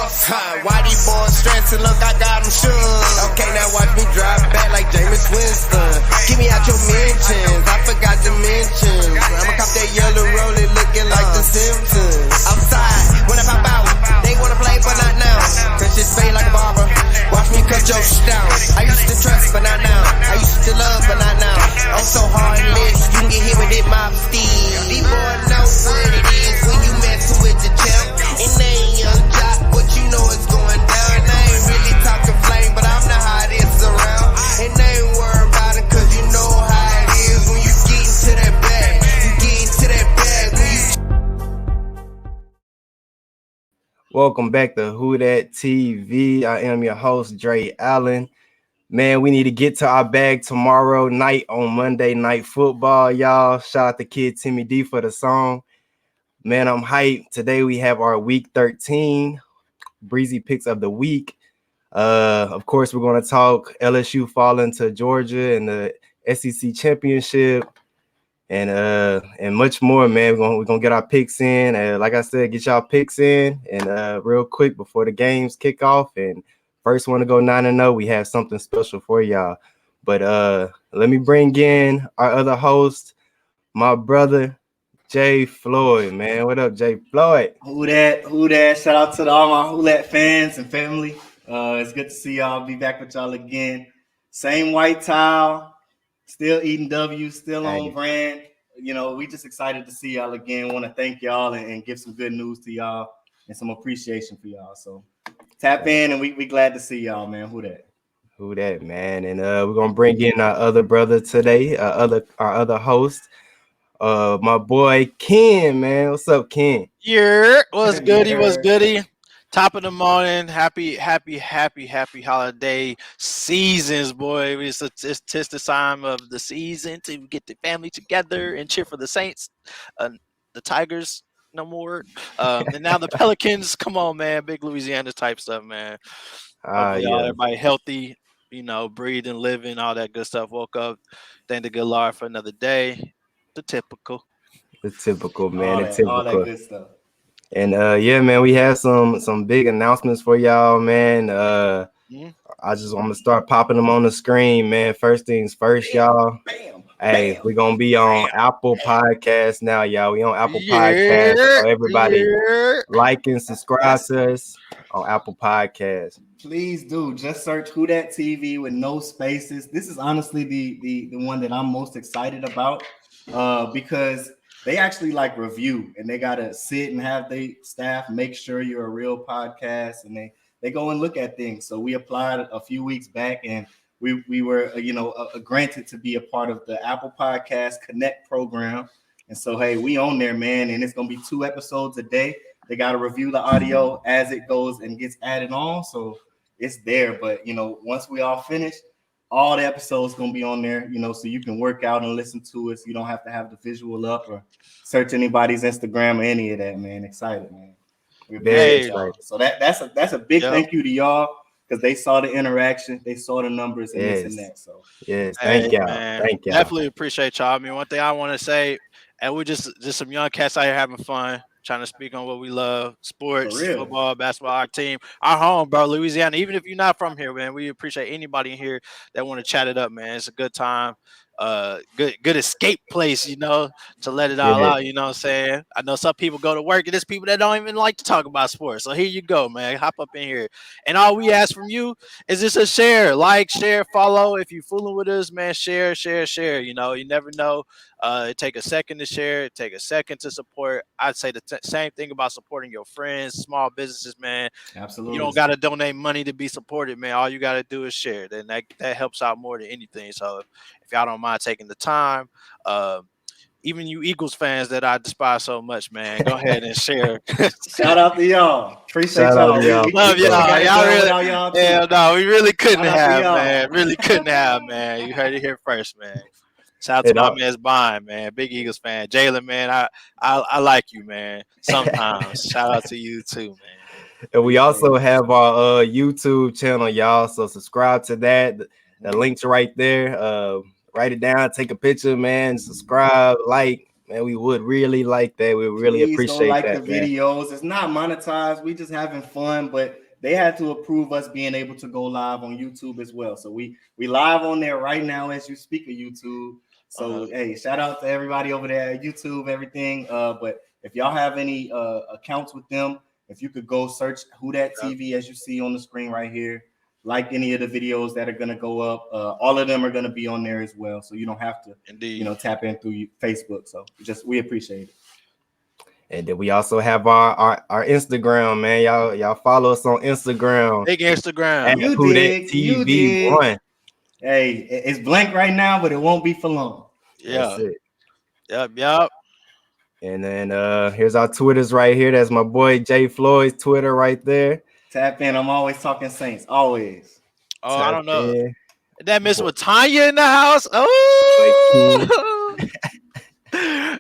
off. Why these boys stressing? Look, I got them shook. Okay, now watch me drive back like Jameis Winston. Give me out your mentions, I forgot to mention. I'ma cop that yellow rolling looking like the Simpsons. Outside, when I pop out, they wanna play but not now. Cause shit fade like a barber, watch me cut your shit down. I used to trust but not now, I used to love but not now. I'm so hard lit, you can get hit with it mob steel. These boys know what it is when you messing with the champ. And they ain't young jock, but you know it's going down. I ain't really talking flame, but I'm the hottest around. And they ain't worried about it, cause you know how it is when you get into that bag. You get into that bag when you... Welcome back to WhoDatTV. I am your host, Draye Allen. Man, we need to get to our bag tomorrow night on Monday Night Football, y'all. Shout out to Kid Timmy D for the song. Man, I'm hyped. Today we have our Week 13 Breesy Picks of the Week. Of course, we're going to talk LSU falling to Georgia in the SEC Championship and much more, man. We're gonna get our picks in. Like I said, get y'all picks in. And real quick before the games kick off and first one to go 9-0, we have something special for y'all. But let me bring in our other host, my brother, Jay Floyd, man. What up, Jay Floyd? Who that? Shout out to all my Who Dat fans and family. It's good to see y'all. Be back with y'all again. Same white towel, still eating W, still on brand. You know, we just excited to see y'all again. Want to thank y'all and give some good news to y'all and some appreciation for y'all. So tap in and we glad to see y'all, man. Who that, man? And we're gonna bring in our other brother today, our other host. My boy Ken, man. What's up, Ken? Yeah, what's goody? What's goody? Top of the morning, happy holiday seasons, boy. It's the time of the season to get the family together and cheer for the Saints, the Tigers, no more, and now the Pelicans. Come on, man, big Louisiana type stuff, man. Everybody healthy, you know, breathing, living, all that good stuff. Woke up, thank the good Lord for another day. The typical, man. All that good stuff. And yeah, man, we have some big announcements for y'all, man. I just want to start popping them on the screen, man. First things first, y'all. Hey, we're gonna be on Apple Podcasts now, y'all. We on Apple Podcasts. So everybody like and subscribe to us on Apple Podcasts. Please do. Just search WhoDatTV with no spaces. This is honestly the one that I'm most excited about because they actually like review and they gotta sit and have their staff make sure you're a real podcast, and they go and look at things. So we applied a few weeks back and we were granted to be a part of the Apple Podcast Connect program. And so hey, we on there, man, and it's gonna be 2 episodes a day. They gotta review the audio as it goes and gets added on. So it's there, but once we all finish, all the episodes gonna be on there, so you can work out and listen to it. So you don't have to have the visual up or search anybody's Instagram or any of that, man. Excited, man. We're very excited. So that's a big thank you to y'all because they saw the interaction, they saw the numbers and this and that. So thank y'all. Thank y'all. Definitely appreciate y'all. I mean, one thing I want to say, and we're just some young cats out here having fun, trying to speak on what we love: sports, football, basketball, our team, our home, bro, Louisiana. Even if you're not from here, man, we appreciate anybody in here that want to chat it up, man. It's a good time. Good escape place, to let it all out, you know what I'm saying? I know some people go to work and there's people that don't even like to talk about sports. So here you go, man. Hop up in here. And all we ask from you is just a share, like, share, follow. If you're fooling with us, man, share. You never know. It take a second to share. It take a second to support. I'd say the same thing about supporting your friends, small businesses, man. Absolutely. You don't got to donate money to be supported, man. All you got to do is share. Then that helps out more than anything. So if y'all don't mind taking the time, even you Eagles fans that I despise so much, man, go ahead and share. Shout out to y'all. Appreciate y'all. Love y'all. Y'all we really couldn't have, man. Really couldn't have, man. You heard it here first, man. Shout out to my man's Bond, man. Big Eagles fan. Jalen, man, I like you, man. Sometimes. Shout out to you too, man. And we also have our YouTube channel, y'all. So subscribe to that. The link's right there. Write it down, take a picture, man. Subscribe, like, man, we would really like that. We really Please go appreciate like that, the man. videos. It's not monetized. We just having fun, but they had to approve us being able to go live on YouTube as well. So we live on there right now as you speak of YouTube. So hey, shout out to everybody over there at YouTube, everything. But if y'all have any accounts with them, if you could go search WhoDatTV as you see on the screen right here, like any of the videos that are gonna go up, all of them are gonna be on there as well. So you don't have to, tap in through Facebook. So we appreciate it. And then we also have our Instagram, man. Y'all follow us on Instagram. Big Instagram. You dig. 1. Hey, it's blank right now, but it won't be for long. Yeah. That's it. Yep. And then here's our Twitters right here. That's my boy Jay Floyd's Twitter right there. Tap in. I'm always talking Saints. Always. Oh, I don't know. That miss with Tanya in the house. Oh.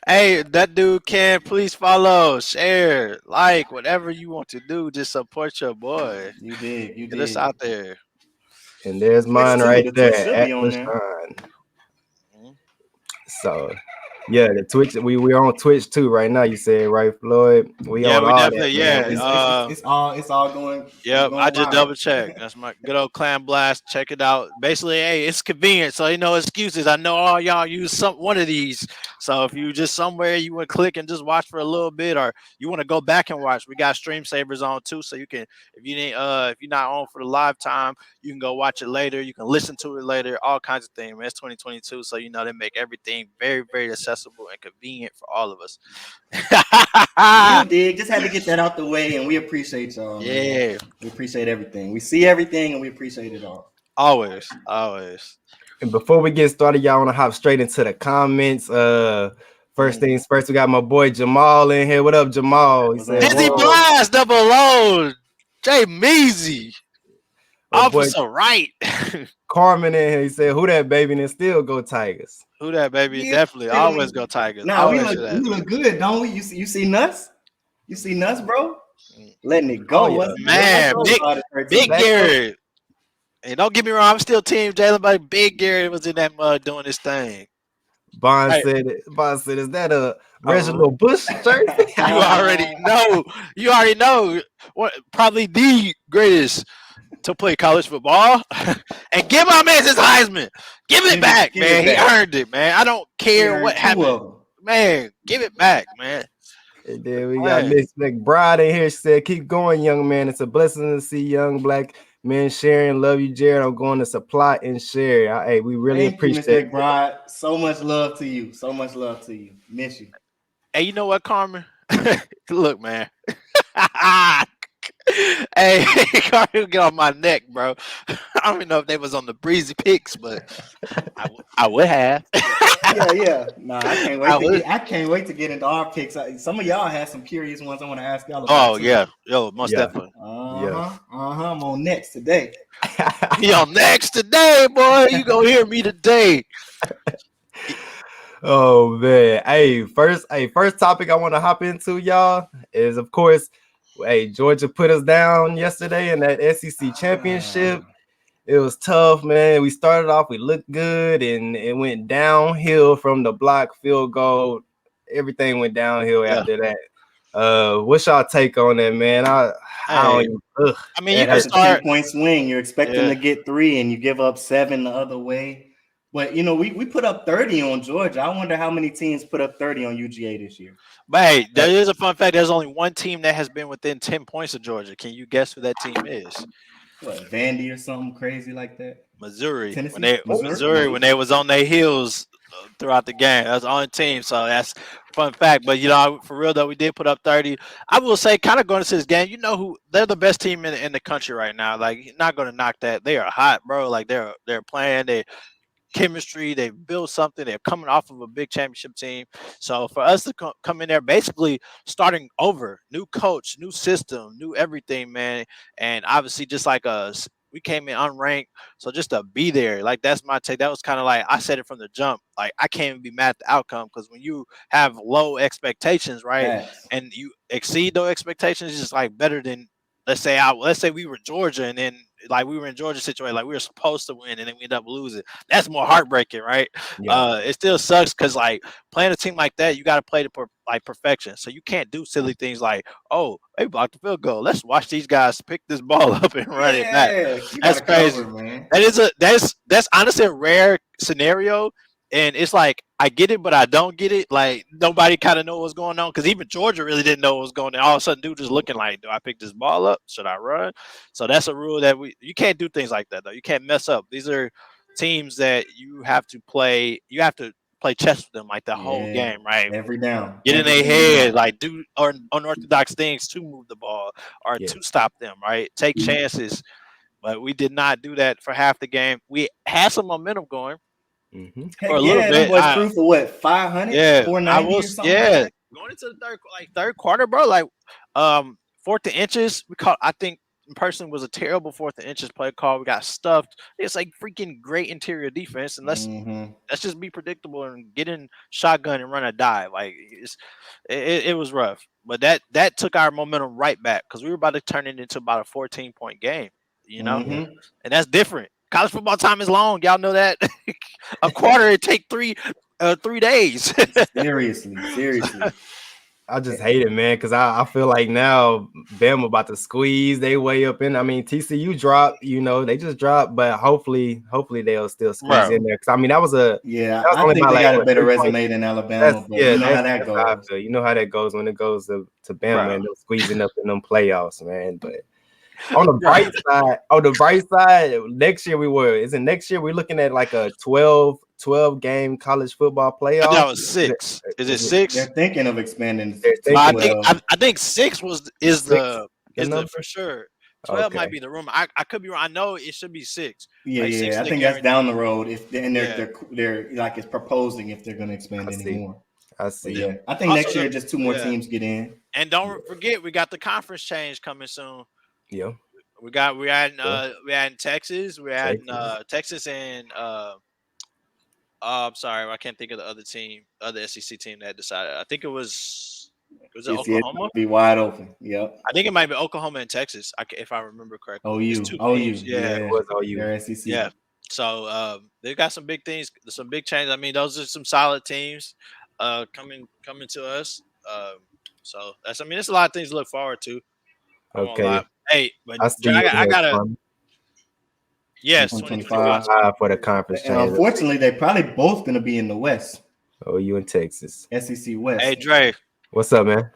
Hey, that dude can please follow, share, like, whatever you want to do. Just support your boy. You did. Get us out there. And there's mine right there at LaShawn. So yeah, the Twitch, we're on Twitch too right now. You said, right, Floyd? We definitely that, it's all going. Yeah, I just double checked. That's my good old Clan Blast. Check it out. Basically, hey, it's convenient, so no excuses. I know all y'all use one of these. So if you just somewhere you want to click and just watch for a little bit, or you want to go back and watch, we got Stream Savers on too. So you can, if you're not on for the live time, you can go watch it later. You can listen to it later. All kinds of things. Man, it's 2022, so they make everything very, very accessible and convenient for all of us. You dig. Just had to get that out the way, and we appreciate y'all. Yeah, man. We appreciate everything. We see everything, and we appreciate it all. Always. And before we get started, y'all want to hop straight into the comments. First things first, we got my boy Jamal in here. What up, Jamal? He said, Busy Blast, double O, Jay Measy, Officer Wright. Carmen in here. He said, "Who that baby?" And still go Tigers. Who that baby? Yeah. Definitely, always go Tigers. Nah, we look good, don't we? You see Nuts? You see Nuts, bro? Letting it go, man. Big Garrett. And don't get me wrong, I'm still Team Jalen, but Big Garrett was in that mud doing his thing. Bond said, "Is that a Reginald Bush shirt?" You already know what probably the greatest to play college football. And give my man his Heisman. Give it back, man. He earned it, man. I don't care what happened. Man, give it back, man. And then we got Miss McBride in here. She said, "Keep going, young man. It's a blessing to see young black men sharing. Love you, Jared. I'm going to supply and share." Hey, we really appreciate it. McBride. So much love to you. So much love to you. Miss you. Hey, you know what, Carmen? Look, man. Hey, Carmen, get on my neck, bro. I don't even know if they was on the Breesy Picks, but I would have. Yeah. Nah, I can't wait to get into our picks. Some of y'all have some curious ones I want to ask y'all about. Oh, yeah. Yo, most definitely. I'm on next today. You on next today, boy. You gonna hear me today. Oh man. Hey, first topic I want to hop into, y'all, is of course, Georgia put us down yesterday in that SEC championship. It was tough, man. We started off, we looked good, and it went downhill from the block field goal. Everything went downhill after that. What's y'all take on that, man? I mean, you can start 10-point swing. You're expecting to get 3, and you give up 7 the other way. But we put up 30 on Georgia. I wonder how many teams put up 30 on UGA this year. But hey, there is a fun fact. There's only one team that has been within 10 points of Georgia. Can you guess who that team is? What, Vandy or something crazy like that? Missouri. Tennessee? Missouri when they was on their heels throughout the game. That's the only team. So that's a fun fact. But for real though, we did put up 30. I will say, kind of going into this game, they're the best team in the country right now. Like, not going to knock that. They are hot, bro. Like they're playing. Chemistry, they built something. They're coming off of a big championship team. So for us to come in there, basically starting over, new coach, new system, new everything, man. And obviously, just like us, we came in unranked. So just to be there, like that's my take. That was kind of like I said it from the jump. Like I can't even be mad at the outcome because when you have low expectations, right, and you exceed those expectations, it's just like better than let's say we were Georgia, and then like we were in Georgia situation, like we were supposed to win, and then we end up losing. That's more heartbreaking, right? Yeah. It still sucks because like playing a team like that, you got to play to like perfection. So you can't do silly things like, oh, they blocked the field goal. Let's watch these guys pick this ball up and run it back. You That's crazy, cover, man. That's honestly a rare scenario. And it's like, I get it, but I don't get it. Like, nobody kind of know what's going on because even Georgia really didn't know what was going on. All of a sudden, dude just looking like, do I pick this ball up? Should I run? So that's a rule that you can't do things like that, though. You can't mess up. These are teams that you have to play. You have to play chess with them like the whole game, right? Every down. Get in their head, like do unorthodox things to move the ball or to stop them, right? Take chances. But we did not do that for half the game. We had some momentum going. For a little bit, boys threw for what 500, 490 or something. Going into the third quarter, bro. Like, fourth and inches. I think personally was a terrible fourth and inches play call. We got stuffed. It's like freaking great interior defense, and let's just be predictable and get in shotgun and run a dive. Like it was rough, but that took our momentum right back because we were about to turn it into about a 14-point game. You know, and that's different. College football time is long. Y'all know that. A quarter it take 3 days. Seriously. I just hate it, man, because I feel like now Bama about to squeeze they way up in. I mean, TCU dropped, they just dropped, but hopefully they'll still squeeze in there. Because I mean, that was I think they got a better resume than Alabama. But you know how that goes. You know how that goes when it goes to Bama and they're squeezing up in them playoffs, man. But on the bright side, next year we're looking at like a 12 game college football playoff. That was 6. Is it 6? They're thinking of expanding. I think 6 is the for sure. 12 might be the room. I could be wrong. I know it should be 6. Yeah, like 6 I think that's down the road. They're like it's proposing if they're going to expand anymore. I see. Yeah, I think next year just 2 more teams get in. And don't forget, we got the conference change coming soon. Yeah, we're adding Texas. We're adding Texas and I'm sorry, I can't think of the other SEC team that decided. I think it was Oklahoma. Be wide open. Yep. I think it might be Oklahoma and Texas, if I remember correctly. OU. Yeah, it was OU. SEC. Yeah. So they've got some big things, some big changes. I mean, those are some solid teams coming to us. So it's a lot of things to look forward to. Okay. Hey, but I gotta. Yes, 2025 for the conference. And unfortunately, they're probably both going to be in the West. You in Texas. SEC West. Hey, Draye. What's up, man?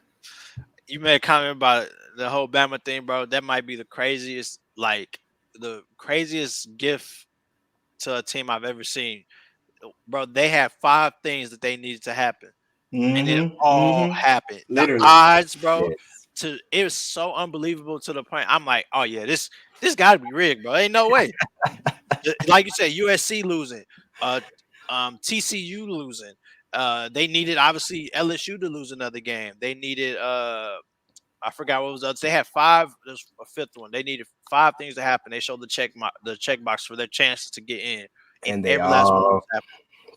You made a comment about the whole Bama thing, bro. That might be the craziest gift to a team I've ever seen. Bro, they had 5 things that they needed to happen. And it all happened. Literally. The odds, bro. Yes. It was so unbelievable to the point I'm like, oh yeah, this got to be rigged, bro. Ain't no way. Like you said, USC losing, TCU losing. They needed obviously LSU to lose another game. They needed I forgot what was the other. They had 5. There's a 5th one. They needed 5 things to happen. They showed the checkbox for their chances to get in, and they all happened.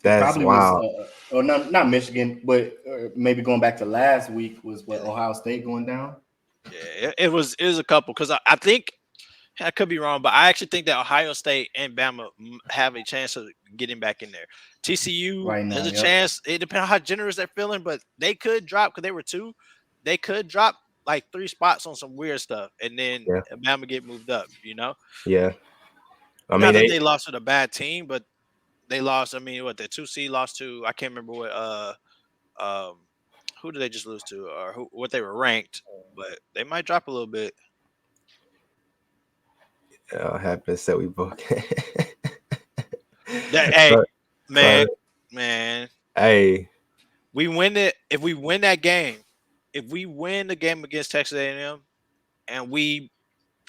That's probably wild. Or not Michigan, but maybe going back to last week was what Ohio State going down. Yeah, it was a couple because I think I could be wrong, but I actually think that Ohio State and Bama have a chance of getting back in there. TCU right now, has a chance. It depends on how generous they're feeling, but they could drop because they were 2. They could drop like 3 spots on some weird stuff, and then Bama get moved up. Yeah. I mean, they lost to a bad team, but they lost. I mean, the 2 seed lost to? I can't remember what. Who did they just lose to, or what they were ranked? But they might drop a little bit. I'll have to say we both. Man. Hey, we win it. If we win that game, if we win the game against Texas A&M, and we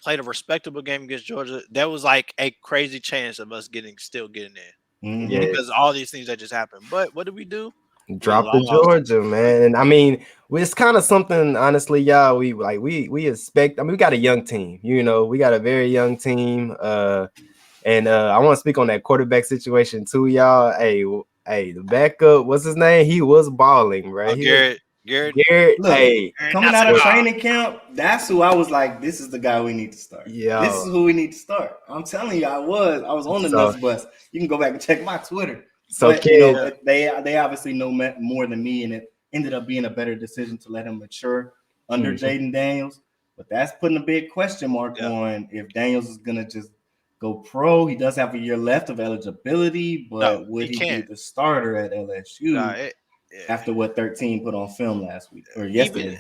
played a respectable game against Georgia, that was like a crazy chance of us still getting in. Because all these things that just happened. But what did we do? Drop the Georgia, man. And I mean, it's kind of something, honestly, y'all. We expect. I mean, we got a young team. We got a very young team. And I want to speak on that quarterback situation too, y'all. Hey, the backup, what's his name? He was balling, right? Garrett, Look, hey, coming out of training camp, that's who I was like, this is the guy we need to start. Yeah. This is who we need to start. I'm telling you, I was on the nuts bus. You can go back and check my Twitter. So, but, you know, they obviously know more than me, and it ended up being a better decision to let him mature under Jaden Daniels. But that's putting a big question mark on if Daniels is going to just go pro. He does have a year left of eligibility, but would he be the starter at LSU after what 13 put on film last week or yesterday?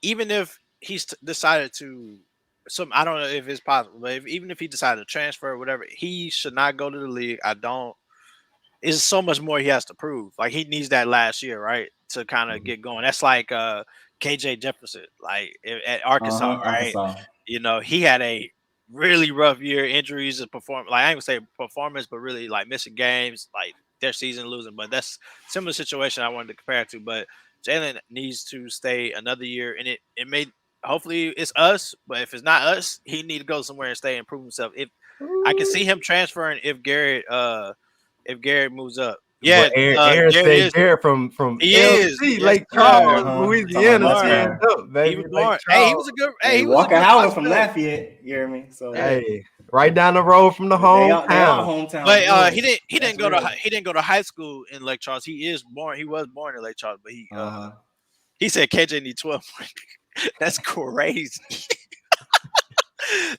Even if he's decided to, I don't know if it's possible, but even if he decided to transfer or whatever, he should not go to the league. It's so much more he has to prove. Like, he needs that last year, right, to kind of get going. That's like KJ Jefferson, like at Arkansas, right? You know, he had a really rough year, injuries and performance. Like, I ain't gonna say performance, but really like missing games, like their season losing. But that's similar situation I wanted to compare it to. But Jalen needs to stay another year, and it may hopefully it's us. But if it's not us, he need to go somewhere and stay and prove himself. If I can see him transferring, if Garrett moves up. Yeah, Garrett from LC, Lake Charles, Louisiana. He was born. Hey, he was a good. Hey, he was Walker Howard from Lafayette. You hear me? So hey, right down the road from the hometown. But he didn't go to high school in Lake Charles. He was born in Lake Charles, but he said KJ need 12. That's crazy.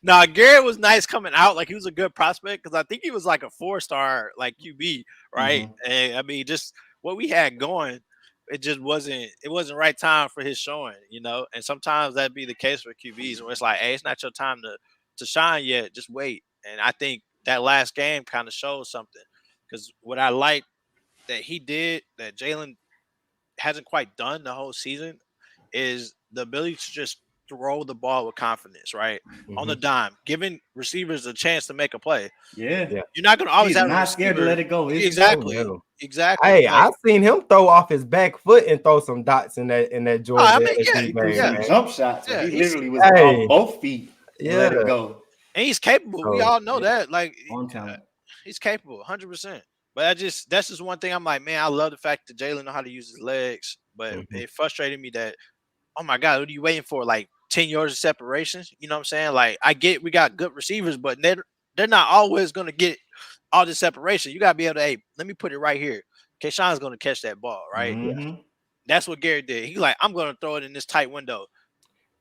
Nah, Garrett was nice coming out. Like, he was a good prospect because I think he was like a 4-star like QB, right? And I mean, just what we had going, it just wasn't right time for his showing, you know. And sometimes that'd be the case for QBs where it's like, hey, it's not your time to shine yet. Just wait. And I think that last game kind of shows something, because what I like that he did that Jalen hasn't quite done the whole season is the ability to just throw the ball with confidence, right? On the dime, giving receivers a chance to make a play. Yeah. You're not going to always have not scared to let it go. Exactly. Hey, I've seen him throw off his back foot and throw some dots in that Georgia. Jump shots. Yeah. He literally was off both feet. Let it go. And he's capable. We all know that. Like, he's capable, 100%. But that's just one thing. I'm like, man, I love the fact that Jalen know how to use his legs, but it frustrated me that, oh my God, what are you waiting for? Like 10 yards of separation? You know what I'm saying? Like, I get we got good receivers, but they're not always going to get all the separation. You got to be able to, hey, let me put it right here. Kayshawn's going to catch that ball, right? That's what Garrett did. He's like, I'm going to throw it in this tight window.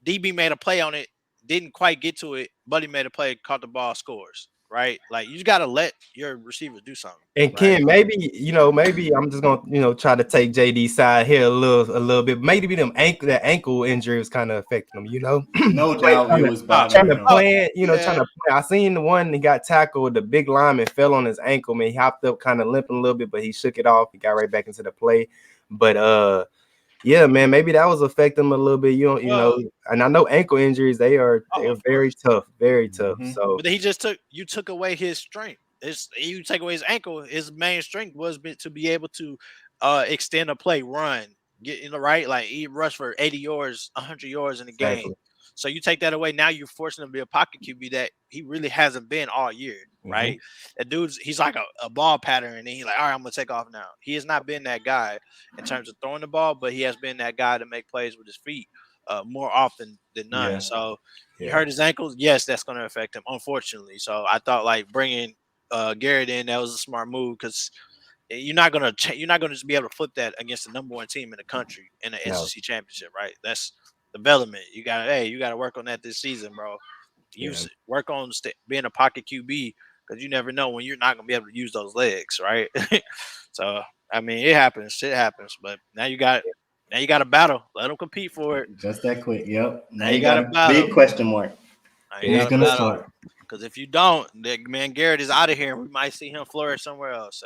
DB made a play on it, didn't quite get to it. Buddy made a play, caught the ball, scores. Right, like, you got to let your receivers do something. And Ken, maybe I'm just gonna try to take JD's side here a little bit. Maybe that ankle injury was kind of affecting him. No doubt, it was bad. Trying to play. I seen the one he got tackled. The big lineman fell on his ankle. Man, he hopped up, kind of limping a little bit, but he shook it off. He got right back into the play. But yeah, man, maybe that was affecting him a little bit. You know, and I know ankle injuries, they're very tough, very tough. So, but you took away his strength. You take away his ankle. His main strength was to be able to extend a play, run, get in the right, like he rush for 80 yards, 100 yards in a game. So you take that away. Now you're forcing him to be a pocket QB that he really hasn't been all year, right? That he's like a ball pattern, and then he's like, all right, I'm gonna take off now. He has not been that guy in terms of throwing the ball, but he has been that guy to make plays with his feet more often than none. So he hurt his ankles. Yes, that's going to affect him, unfortunately. So I thought, like, bringing Garrett in, that was a smart move, because you're not gonna just be able to flip that against the #1 team in the country in the SEC championship, right? That's development. You gotta work on that this season, bro. Work on being a pocket QB, because you never know when you're not gonna be able to use those legs, right? So I mean, it happens. Shit happens. But now you got a battle. Let them compete for it. Just that quick. Yep. Now you got a big question mark. Who's gonna start? Because if you don't, man, Garrett is out of here. We might see him flourish somewhere else.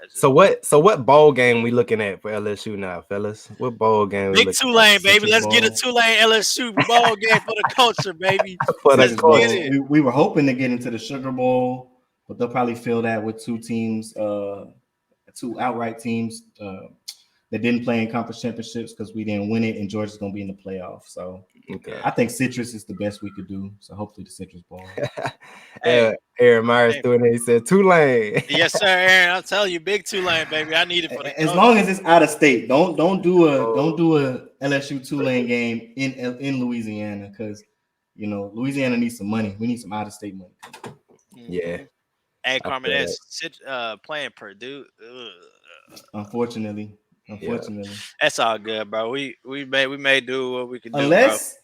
So what bowl game we looking at for LSU now, fellas? What bowl game? Big Tulane, baby. Let's get a Tulane LSU bowl game for the culture, baby. We were hoping to get into the Sugar Bowl, but they'll probably fill that with two outright teams. that didn't play in conference championships because we didn't win it, and Georgia's going to be in the playoffs. So I think Citrus is the best we could do. So hopefully the Citrus Bowl. Aaron Myers doing it. He said Tulane. Yes, sir, Aaron. I'll tell you, big Tulane, baby. I need it for the as long as it's out of state. Don't do a LSU Tulane game in Louisiana, because Louisiana needs some money. We need some out of state money. Yeah. Hey, Carmen, that's playing Purdue. Unfortunately, that's all good, bro. We may do what we can do, unless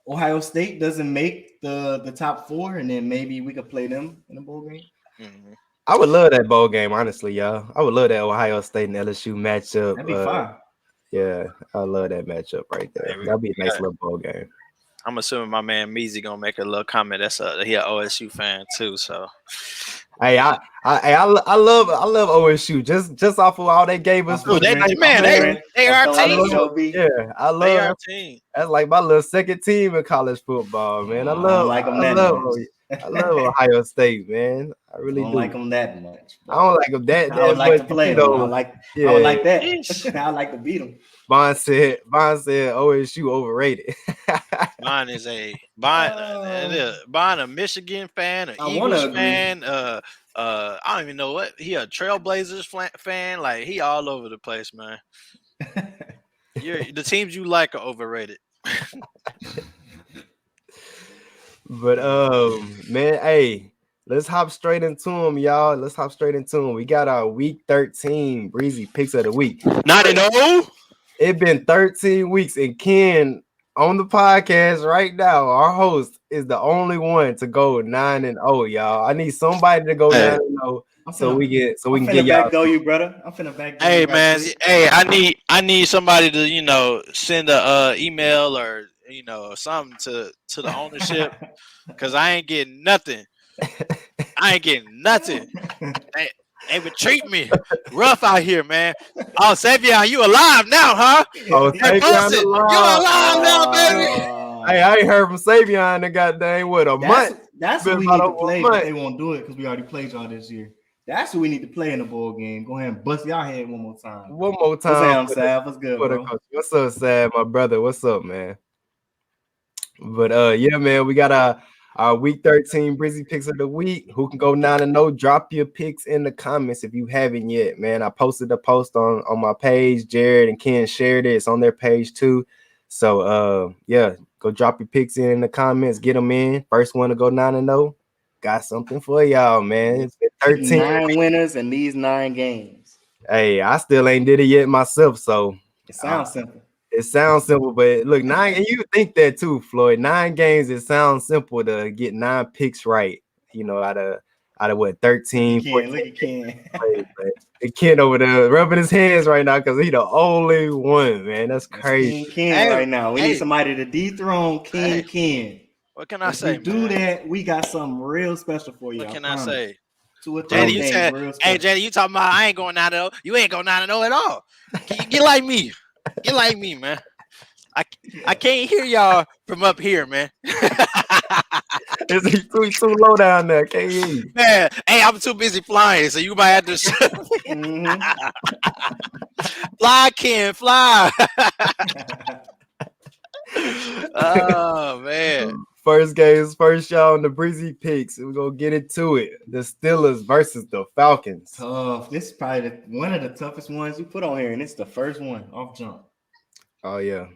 Ohio State doesn't make the top 4, and then maybe we could play them in a bowl game. Mm-hmm. I would love that bowl game, honestly, y'all. I would love that Ohio State and LSU matchup. That'd be fun. Yeah, I love that matchup right there. That'd be a nice little bowl game. I'm assuming my man Meezy gonna make a little comment. He an OSU fan too, so. Hey, I love OSU just off of all they gave us. They are our team. Yeah, I love they our team. That's like my little second team in college football, man. I love Ohio State, man. I really don't like them that much. I don't like them that. I would like to play them. I would like that. I like to beat them. Bond said OSU overrated. Bond is Bond a Michigan fan, an Eagles fan. I don't even know what he a Trailblazers fan. Like he all over the place, man. The teams you like are overrated. But man, hey, let's hop straight into them, y'all. We got our week 13 Breezy Picks of the week. 9-0. It's been 13 weeks, and Ken on the podcast right now, our host is the only one to go 9-0, y'all. I need somebody to go 9-0 so we can get y'all. Go you, brother. I'm finna back. Hey, man. Hey, I need somebody to send a email or something to the ownership, because I ain't getting nothing. They would treat me rough out here, man. Oh, Savion, you alive now, huh? Oh, Savion alive now, baby. Hey, I ain't heard from Savion in goddamn month. That's what we need to play, but they won't do it because we already played y'all this year. That's what we need to play in the bowl game. Go ahead and bust y'all head one more time. What's up, Sav? What's good, bro? What's up, Sav, my brother? What's up, man? But yeah, man, we got our week 13 Breezy Picks of the week. Who can go 9-0? Drop your picks in the comments if you haven't yet, man. I posted a post on my page. Jared and Ken shared it. It's on their page too. So yeah, go drop your picks in the comments. Get them in. First one to go 9-0. Got something for y'all, man. It's been 13 9 winners in these 9 games. Hey, I still ain't did it yet myself, so it sounds simple. It sounds simple, but look, 9, and you think that too, Floyd. 9 games, it sounds simple to get 9 picks right. Out of what, 13. Look at Ken. Ken over there rubbing his hands right now because he the only one, man. That's crazy. Ken right now. We need somebody to dethrone Ken. What can I say? If we do that, we got something real special for you. What can I say? Jada, you said, hey, Jada, you talking about I ain't going 9-0. You ain't going 9-0 at all. Get like me. Get like me, man. I can't hear y'all from up here, man. It's too low down there. Can't hear you. Man, hey, I'm too busy flying, so you might have to fly, Ken, fly. Oh man. First games, first y'all on the Breezy Picks. We're gonna get into it. The Steelers versus the Falcons. Tough. This is probably one of the toughest ones you put on here, and it's the first one off jump. Oh yeah.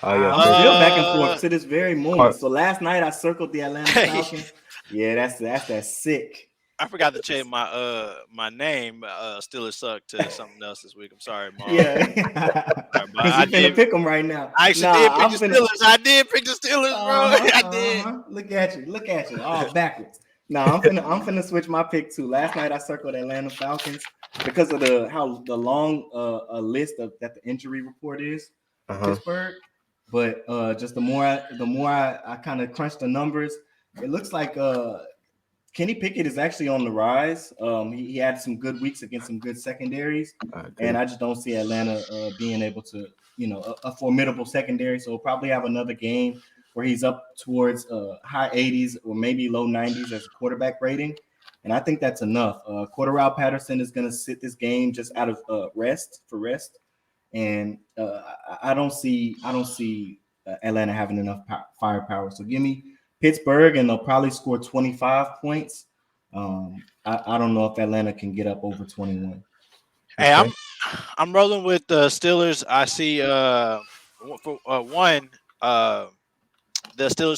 I'm still back and forth to this very moment. So last night I circled the Atlanta Falcons. Yeah, that's that sick. I forgot to change my name. Steelers suck to something else this week. I'm sorry, Mom. Yeah, I did pick them right now. I actually did pick the Steelers. I did pick the Steelers, bro. I did. Look at you, all backwards. I'm finna switch my pick too. Last night I circled Atlanta Falcons because of how long list that the injury report is Pittsburgh. But just the more I kind of crunch the numbers, it looks like Kenny Pickett is actually on the rise. He had some good weeks against some good secondaries, and I just don't see Atlanta being able to, a formidable secondary. So we'll probably have another game where he's up towards high 80s or maybe low 90s as a quarterback rating. and I think that's enough. Cordarrelle Patterson is going to sit this game just out of rest, and I don't see Atlanta having enough firepower. So give me Pittsburgh, and they'll probably score 25 points. I don't know if Atlanta can get up over 21. Hey, I'm rolling with the Steelers. I see the Steelers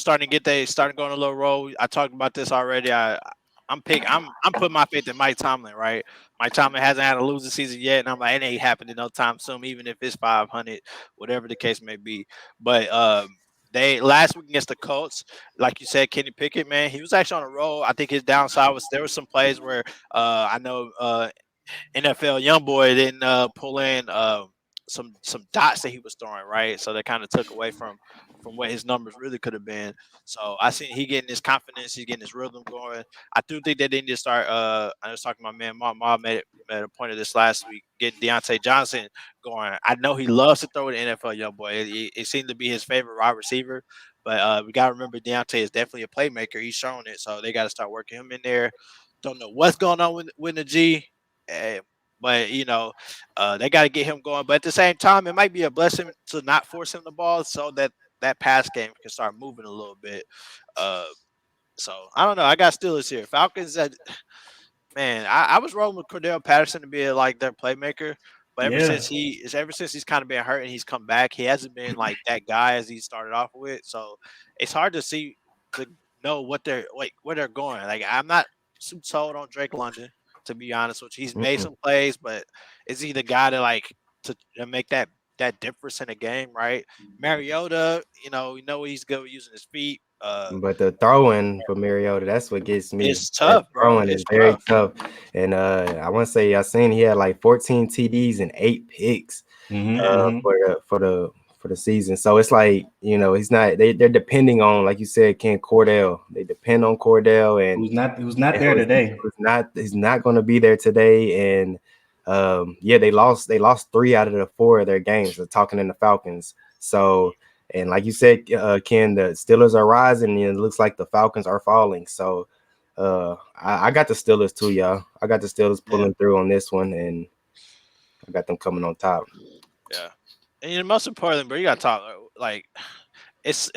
starting going a little roll. I talked about this already. I'm putting my faith in Mike Tomlin, right? Mike Tomlin hasn't had a losing season yet, and I'm like, it ain't happening no time soon, even if it's 500, whatever the case may be. But they last week against the Colts, like you said, Kenny Pickett, man, he was actually on a roll. I think his downside was there were some plays where I know NFL YoungBoy didn't pull in some dots that he was throwing, right? So that kind of took away from what his numbers really could have been. So I see he getting his confidence, he's getting his rhythm going. I do think they need to start. I was talking to my man Ma made a point of this last week, getting Deontay Johnson going. I know he loves to throw the NFL YoungBoy. It seemed to be his favorite wide receiver. But we got to remember Deontay is definitely a playmaker. He's shown it, so they got to start working him in there. Don't know what's going on with the G. But they got to get him going. But at the same time, it might be a blessing to not force him the ball so that pass game can start moving a little bit. So I don't know. I got Steelers here. Falcons. Man, I was rolling with Cordarrelle Patterson to be like their playmaker. But ever since he's kind of been hurt and he's come back, he hasn't been like that guy as he started off with. So it's hard to know what they're where they're going. Like I'm not too sold on Drake London, to be honest with you. He's made some plays, but is he the guy to make that difference in a game, right? Mariota, we know he's good with using his feet. But the throwing for Mariota, that's what gets me. It's tough, bro. Throwing is very tough. And I want to say I seen he had like 14 TDs and 8 picks for the season. So it's like, he's not. They're depending on, like you said, Ken Cordell. They depend on Cordell, and who's not there today. He's not going to be there today. And they lost 3 out of the 4 of their games. They're talking in the Falcons. So. And like you said, Ken, the Steelers are rising, and it looks like the Falcons are falling. So I got the Steelers too, y'all. I got the Steelers pulling through on this one, and I got them coming on top. Yeah. And most importantly, bro, you got to talk like it's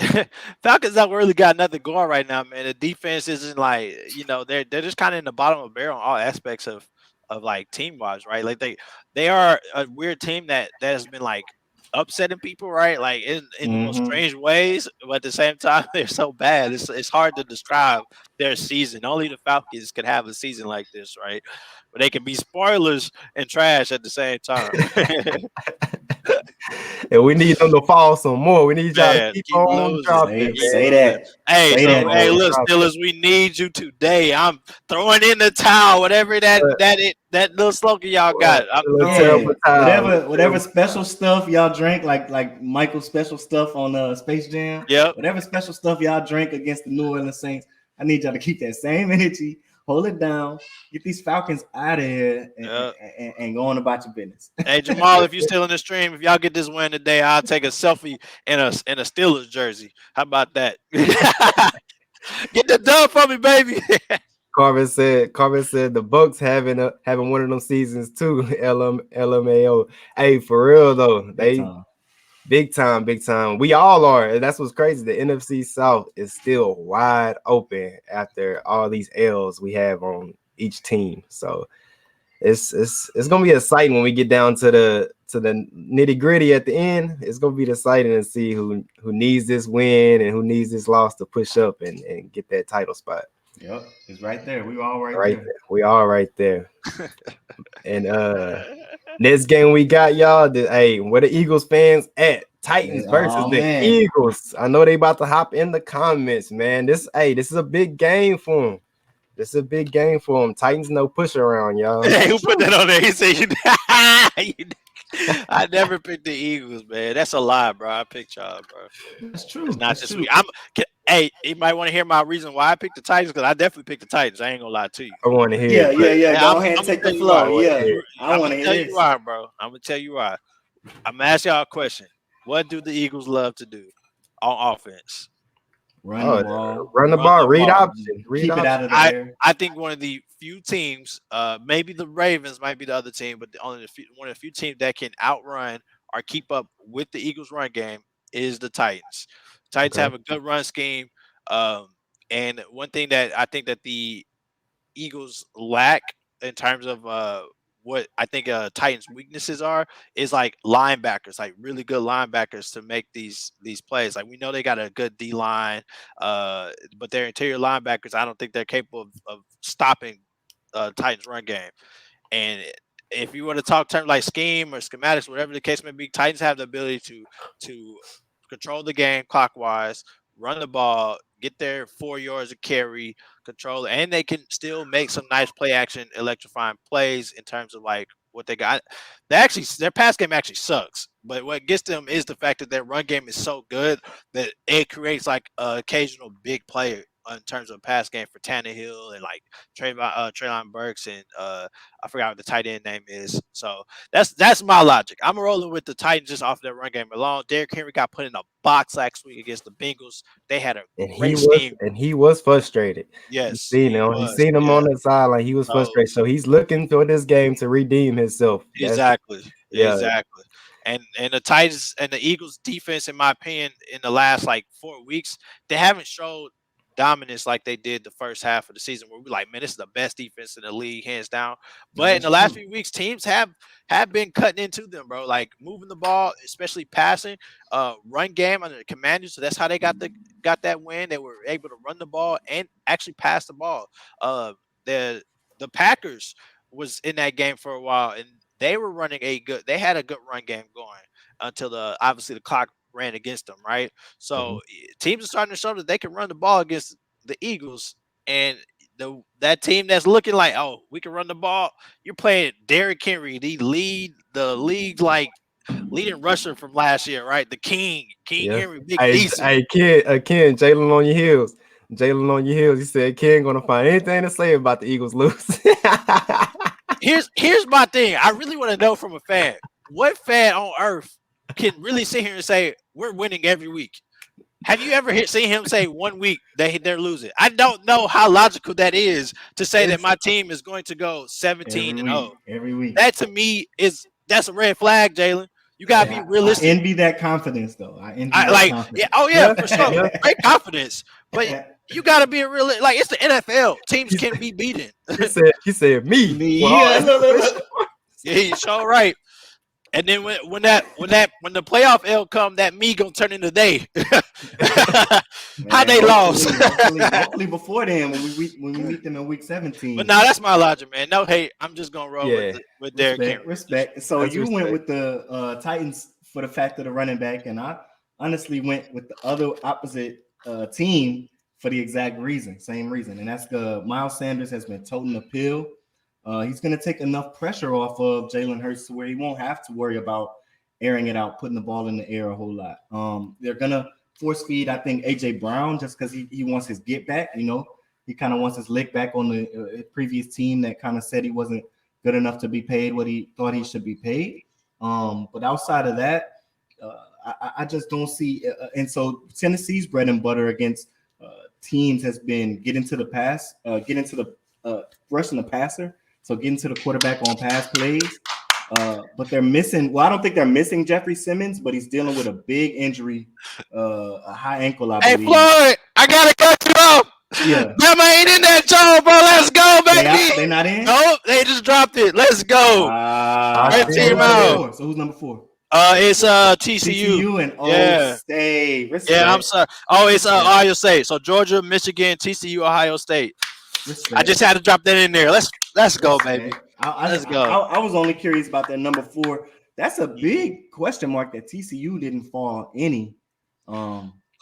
Falcons not really got nothing going right now, man. The defense isn't like, they're just kind of in the bottom of the barrel on all aspects of like team wise, right? Like they are a weird team that has been like upsetting people, right? Like in the most strange ways, but at the same time, they're so bad. It's hard to describe their season. Only the Falcons could have a season like this, right? But they can be spoilers and trash at the same time. And we need them to fall some more. We need y'all to keep on dropping. Say that. Hey, look, Steelers, we need you today. I'm throwing in the towel, whatever that little slogan y'all got. Whatever special stuff y'all drink, like Michael's special stuff on Space Jam. Yeah. Whatever special stuff y'all drink against the New Orleans Saints, I need y'all to keep that same energy. Hold it down. Get these Falcons out of here and go on about your business. Hey, Jamal, if you're still in the stream, if y'all get this win today, I'll take a selfie in a Steelers jersey. How about that? Get the dub for me, baby. Carvin said the Bucs having one of them seasons too. LMAO. Hey, for real though, big time. We all are. That's what's crazy. The NFC South is still wide open after all these L's we have on each team. So it's gonna be exciting when we get down to the nitty gritty at the end. It's gonna be exciting to see who needs this win and who needs this loss to push up and get that title spot. Yep, it's right there. We all right there. We all right there. And next game we got, y'all. Where the Eagles fans at? Titans versus the Eagles. I know they about to hop in the comments, man. This is a big game for them. Titans no push around, y'all. Hey, who put that on there? He said I never picked the Eagles, man. That's a lie, bro. I picked y'all, bro. That's true. It's not just me. Hey, you might want to hear my reason why I picked the Titans, because I definitely picked the Titans. I ain't gonna lie to you. I want to hear. Yeah. Go ahead and take the flow. I want to hear you why, bro. I'm gonna tell you why. I'm gonna ask y'all a question. What do the Eagles love to do on offense? Run the ball. Run the ball. Read option. Keep it out of the air. I think one of the few teams, maybe the Ravens might be the other team, but one of the few teams that can outrun or keep up with the Eagles' run game is the Titans. Titans have a good run scheme. And one thing that I think that the Eagles lack in terms of what I think Titans' weaknesses are is like linebackers, like really good linebackers to make these plays. Like we know they got a good D line, but their interior linebackers, I don't think they're capable of stopping Titans' run game. And if you want to talk terms like scheme or schematics, whatever the case may be, Titans have the ability to control the game clockwise, run the ball, get their 4 yards of carry, control it, and they can still make some nice play action, electrifying plays in terms of like what they got. Their pass game actually sucks, but what gets them is the fact that their run game is so good that it creates like an occasional big play in terms of pass game for Tannehill and like Treylon Burks and I forgot what the tight end name is. So that's my logic. I'm rolling with the Titans just off their run game alone. Derrick Henry got put in a box last week against the Bengals. They had a great scheme. And he was frustrated. Yes, he seen him on the sideline. He was frustrated. So he's looking for this game to redeem himself. Exactly. And the Titans and the Eagles defense, in my opinion, in the last like 4 weeks, they haven't showed dominance like they did the first half of the season, where we're like, man, this is the best defense in the league, hands down. But in the last few weeks, teams have been cutting into them, bro. Like moving the ball, especially passing, run game under the Commanders. So that's how they got that win. They were able to run the ball and actually pass the ball. The Packers was in that game for a while, and they were running they had a good run game going until obviously the clock ran against them, right? So teams are starting to show that they can run the ball against the Eagles, and that team that's looking like, oh, we can run the ball. You're playing Derrick Henry, the league like leading rusher from last year, right? The King Henry, big decent. Hey, Ken, Jalen on your heels. Jalen on your heels. He said Ken gonna find anything to say about the Eagles lose. Here's my thing. I really want to know from a fan, what fan on earth can really sit here and say we're winning every week? Have you ever seen him say 1 week they're losing? I don't know how logical that is to say that my team is going to go 17-0 every week. That to me that's a red flag, Jalen. You gotta be realistic. I envy that confidence, though. Confidence. For sure, great confidence. But you gotta be a real, like, it's the NFL. Teams can be beaten. He said me. Yeah, he's so right. And then when the playoff L come, that me gonna turn into they. How they lost. hopefully before then, when we meet them in week 17. But nah, that's my logic, man. No hate. I'm just gonna roll with Derrick Henry. Respect. So that's went with the Titans for the fact of the running back, and I honestly went with the other opposite team for the exact same reason, and that's Miles Sanders has been toting the pill. He's going to take enough pressure off of Jalen Hurts to where he won't have to worry about airing it out, putting the ball in the air a whole lot. They're going to force feed, I think, A.J. Brown just because he wants his get back. You know, he kind of wants his lick back on the previous team that kind of said he wasn't good enough to be paid what he thought he should be paid. But outside of that, I just don't see. And so Tennessee's bread and butter against teams has been get into the pass, get into the rushing the passer. So getting to the quarterback on pass plays. But they're missing. Well, I don't think they're missing Jeffrey Simmons, but he's dealing with a big injury, a high ankle, I believe. Hey, Floyd, I gotta cut you off. Yeah. Bama ain't in that job, bro. Let's go, baby. They're not in? Nope, they just dropped it. Let's go. Team out. So who's number 4? It's TCU. TCU and Ohio State. Respect. Yeah, I'm sorry. Oh, it's Ohio State. So Georgia, Michigan, TCU, Ohio State. Respect. I just had to drop that in there. Let's go, baby. Let's go. I was only curious about that number 4. That's a big question mark that TCU didn't fall any.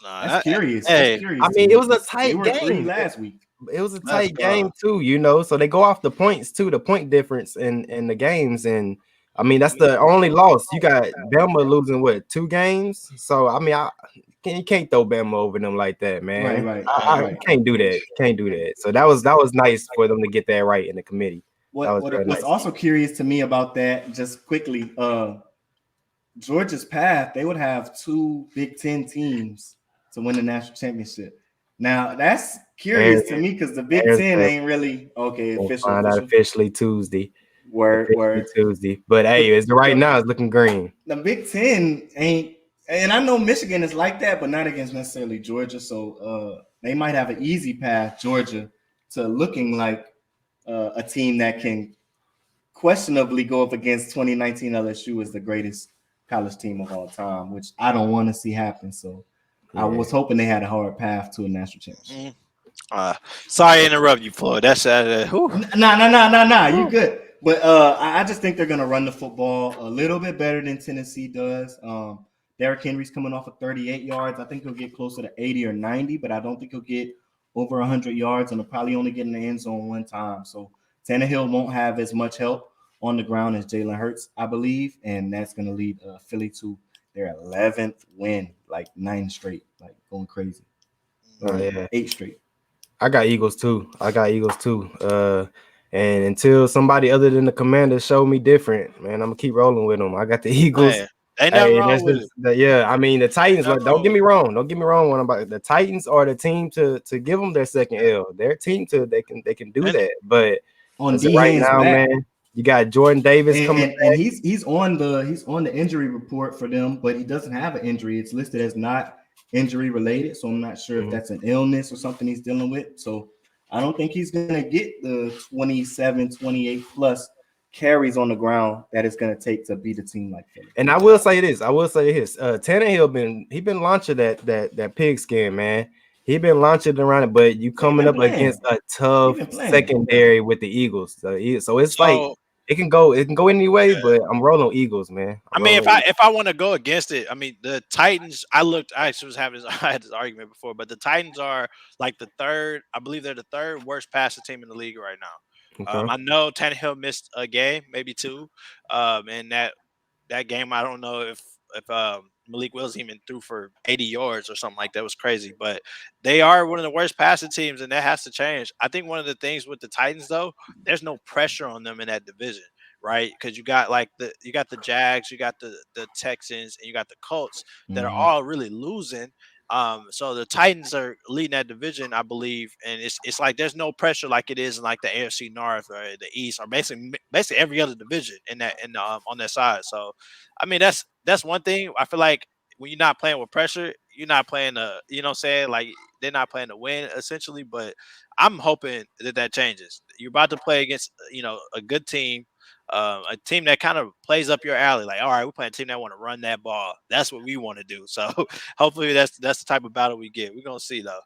That's curious. Hey, I mean, it was a tight game last week. It was a tight game too, you know. So they go off the points too, the point difference in the games, and I mean that's the only loss. You got Bama losing 2 games. So I mean, you can't throw Bama over them like that, man. Right. I can't do that. Can't do that. So that was nice for them to get that right in the committee. What's also curious to me about that, just quickly, Georgia's path, they would have 2 Big Ten teams to win the national championship. Now that's curious to me because the Big Ten ain't really okay. We'll find out officially Tuesday. Word. Tuesday. But hey, it's right now it's looking green. The Big Ten ain't, and I know Michigan is like that, but not against necessarily Georgia. So they might have an easy path, Georgia, to looking like a team that can questionably go up against 2019 LSU as the greatest college team of all time, which I don't want to see happen. So I was hoping they had a hard path to a national championship. Sorry to interrupt you, Floyd. That's Nah. You good. But I just think they're going to run the football a little bit better than Tennessee does. Derrick Henry's coming off of 38 yards. I think he'll get closer to 80 or 90, but I don't think he'll get over 100 yards, and he'll probably only get in the end zone one time. So Tannehill won't have as much help on the ground as Jalen Hurts, I believe, and that's going to lead Philly to their 11th win, like 9 straight, like going crazy. 8 straight. I got Eagles too. And until somebody other than the Commanders show me different, man, I'm gonna keep rolling with them. I got the Eagles. Man, ain't nothing wrong with it. I mean the Titans. Like, don't get me wrong. When I'm about the Titans are the team to give them their second L. Their team they can do that. But on right now, man, you got Jordan Davis coming, and he's on the injury report for them, but he doesn't have an injury. It's listed as not injury related, so I'm not sure if that's an illness or something he's dealing with. So I don't think he's going to get the 27, 28 plus carries on the ground that it's going to take to beat a team like Philly. And I will say this. Tannehill been launching that pigskin, man. He been launching around it, but you coming up against a tough secondary with the Eagles. So it's like it can go any way, but I'm rolling Eagles, man. If I want to go against it, I mean the Titans. I actually had this argument before, but the Titans are like the third. I believe they're the third worst passing team in the league right now. Okay. I know Tannehill missed a game, maybe 2. And that game, I don't know if Malik Willis even threw for 80 yards or something like that. It was crazy, but they are one of the worst passing teams, and that has to change. I think one of the things with the Titans, though, there's no pressure on them in that division, right? Because you got the Jags, you got the Texans, and you got the Colts that are all really losing. So the Titans are leading that division, I believe, and it's like there's no pressure like it is in like the AFC North or the East or basically every other division on that side. So, I mean that's one thing. I feel like when you're not playing with pressure, you're not playing you know what I'm saying, like they're not playing to win essentially. But I'm hoping that changes. You're about to play against a good team. A team that kind of plays up your alley, like, all right, we're playing a team that want to run that ball. That's what we want to do. So hopefully that's the type of battle we get. We're gonna see though.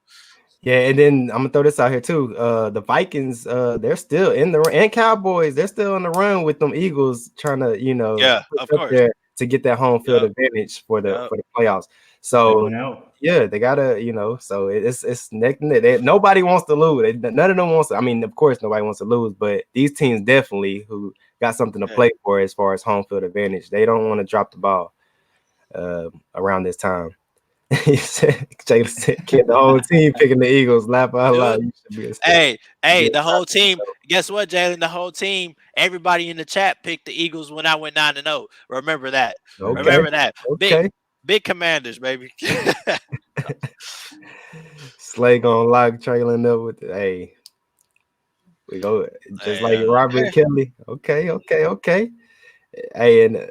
Yeah, and then I'm gonna throw this out here too. The Vikings, they're still in the and Cowboys, they're still on the run with them Eagles, trying to of course, there to get that home field advantage for the playoffs. So they gotta, so it's neck and neck. Nobody wants to lose. None of them wants to. I mean, of course, nobody wants to lose, but these teams definitely who got something to play for as far as home field advantage. They don't want to drop the ball around this time. He said, Jalen said, "Kid, the whole team picking the Eagles. Laugh out loud." Hey, the whole team. Guess what, Jalen? The whole team. Everybody in the chat picked the Eagles when I went 9-0. Remember that. Okay. Remember that. Okay. Big Commanders, baby. Slay gonna lock trailing up with it. Hey, we go just like Robert Kelly. Okay. Hey, and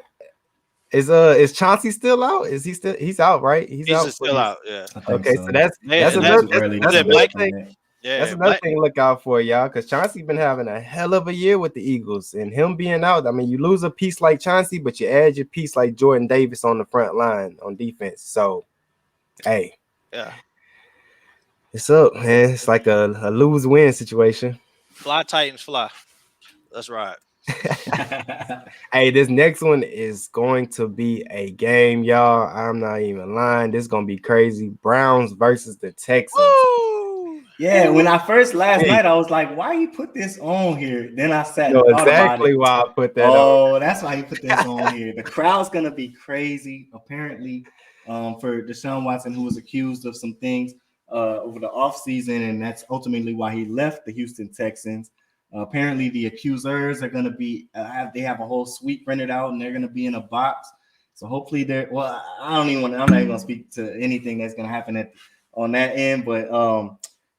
is Chauncey still out? Is he still? He's out, right? He's out. Still out. Yeah. Okay, so that's another thing. That's another thing to look out for, y'all, because Chauncey been having a hell of a year with the Eagles, and him being out. I mean, you lose a piece like Chauncey, but you add your piece like Jordan Davis on the front line on defense. So, hey, it's up, man. It's like a lose-win situation. Fly Titans, fly. That's right. Hey, this next one is going to be a game, y'all. I'm not even lying. This is gonna be crazy. Browns versus the Texans. Woo! Yeah, when I first last night, I was like, "Why you put this on here?" Then I sat. No, exactly why I put that. Oh, that's why you put this on here. The crowd's gonna be crazy. Apparently, for Deshaun Watson, who was accused of some things over the offseason, and that's ultimately why he left the Houston Texans. Apparently, the accusers are going to be they have a whole suite rented out, and they're going to be in a box. So hopefully, I'm not even going to speak to anything that's going to happen at on that end, but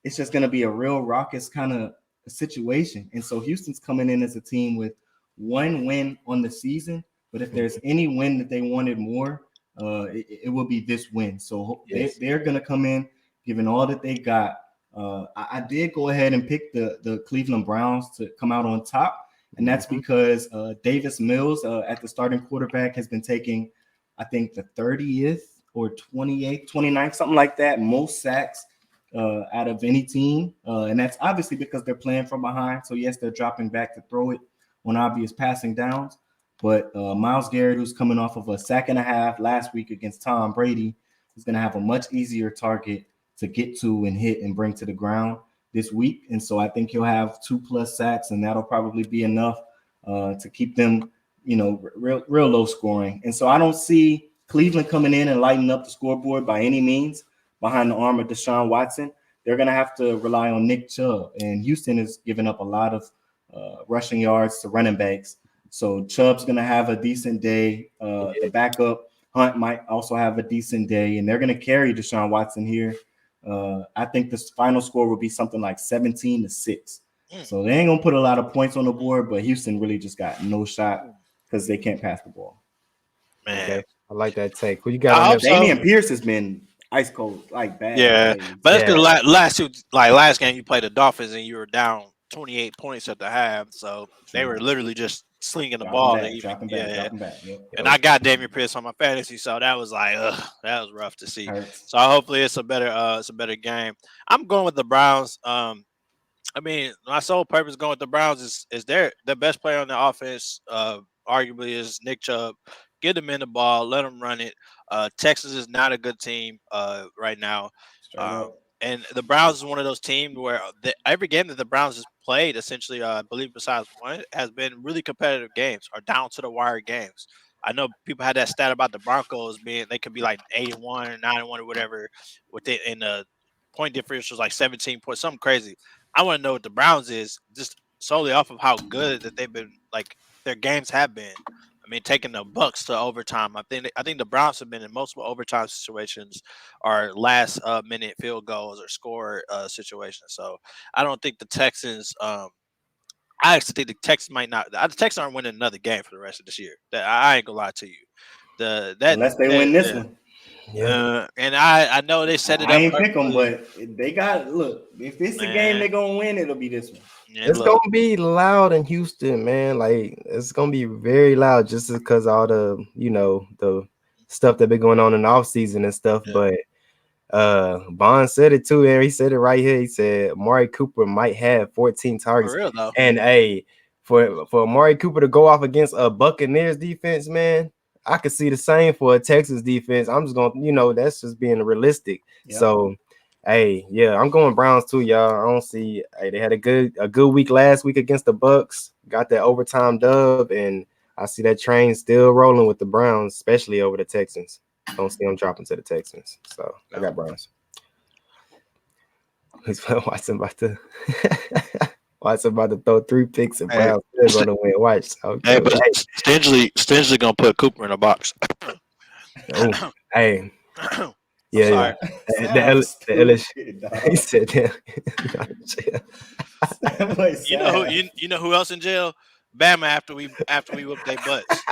it's just going to be a real raucous kind of situation. And so Houston's coming in as a team with one win on the season, but if there's any win that they wanted more, it will be this win. So they're going to come in giving all that they got. I did go ahead and pick the Cleveland Browns to come out on top, and that's because Davis Mills at the starting quarterback has been taking, I think, the 30th or 28th, 29th, something like that, most sacks out of any team. And that's obviously because they're playing from behind. So, yes, they're dropping back to throw it on obvious passing downs. But Myles Garrett, who's coming off of a sack and a half last week against Tom Brady, is going to have a much easier target to get to and hit and bring to the ground this week. And so I think he'll have 2+ sacks, and that'll probably be enough to keep them, real low scoring. And so I don't see Cleveland coming in and lighting up the scoreboard by any means behind the arm of Deshaun Watson. They're going to have to rely on Nick Chubb, and Houston is giving up a lot of rushing yards to running backs. So Chubb's going to have a decent day. The backup, Hunt, might also have a decent day, and they're going to carry Deshaun Watson here. I think the final score will be something like 17-6. So they ain't going to put a lot of points on the board, but Houston really just got no shot because they can't pass the ball. Man, okay. I like that take. Who you got on there? Damian Pierce has been ice cold, like bad. Yeah, but that's because last game you played the Dolphins and you were down 28 points at the half, so they were literally just slinging the ball. Dropping back. Yep. And I got Damian Pierce on my fantasy, so that was like, that was rough to see. Hurts. So hopefully it's a better game. I'm going with the Browns. I mean, my sole purpose going with the Browns is the best player on the offense. Arguably is Nick Chubb. Get them in the ball, let them run it. Texas is not a good team right now. And the Browns is one of those teams where every game that the Browns has played, essentially, I believe besides one, has been really competitive games or down to the wire games. I know people had that stat about the Broncos they could be like 81 or 91 or whatever, and the point differential was like 17 points, something crazy. I want to know what the Browns is just solely off of how good that they've been, like their games have been. I mean, taking the Bucs to overtime. I think the Browns have been in multiple overtime situations or last minute field goals or score situations. So I don't think the Texans. I actually think the Texans might not. The Texans aren't winning another game for the rest of this year. I ain't gonna lie to you. Unless they win this one. Yeah. And I know they set it up. I ain't pick them, but they got look. If this is a game they're gonna win, it'll be this one. Yeah, it's gonna be loud in Houston, man. Like it's gonna be very loud just because all the the stuff that been going on in the offseason and stuff. Yeah. But Bond said it too, and he said it right here. He said Amari Cooper might have 14 targets. For real, though. And for Amari Cooper to go off against a Buccaneers defense, man, I could see the same for a Texas defense. I'm just gonna, that's just being realistic. Yep. So, yeah, I'm going Browns too, y'all. I don't see. They had a good week last week against the Bucs. Got that overtime dub, and I see that train still rolling with the Browns, especially over the Texans. Don't see them dropping to the Texans. So I got Browns. Watson about to throw 3 picks and Browns still gonna win. Watch. Okay. Hey, but Stingley gonna put Cooper in a box. Hey. Yeah. The LSU. He said that. You know who else in jail? Bama after we whoop their butts.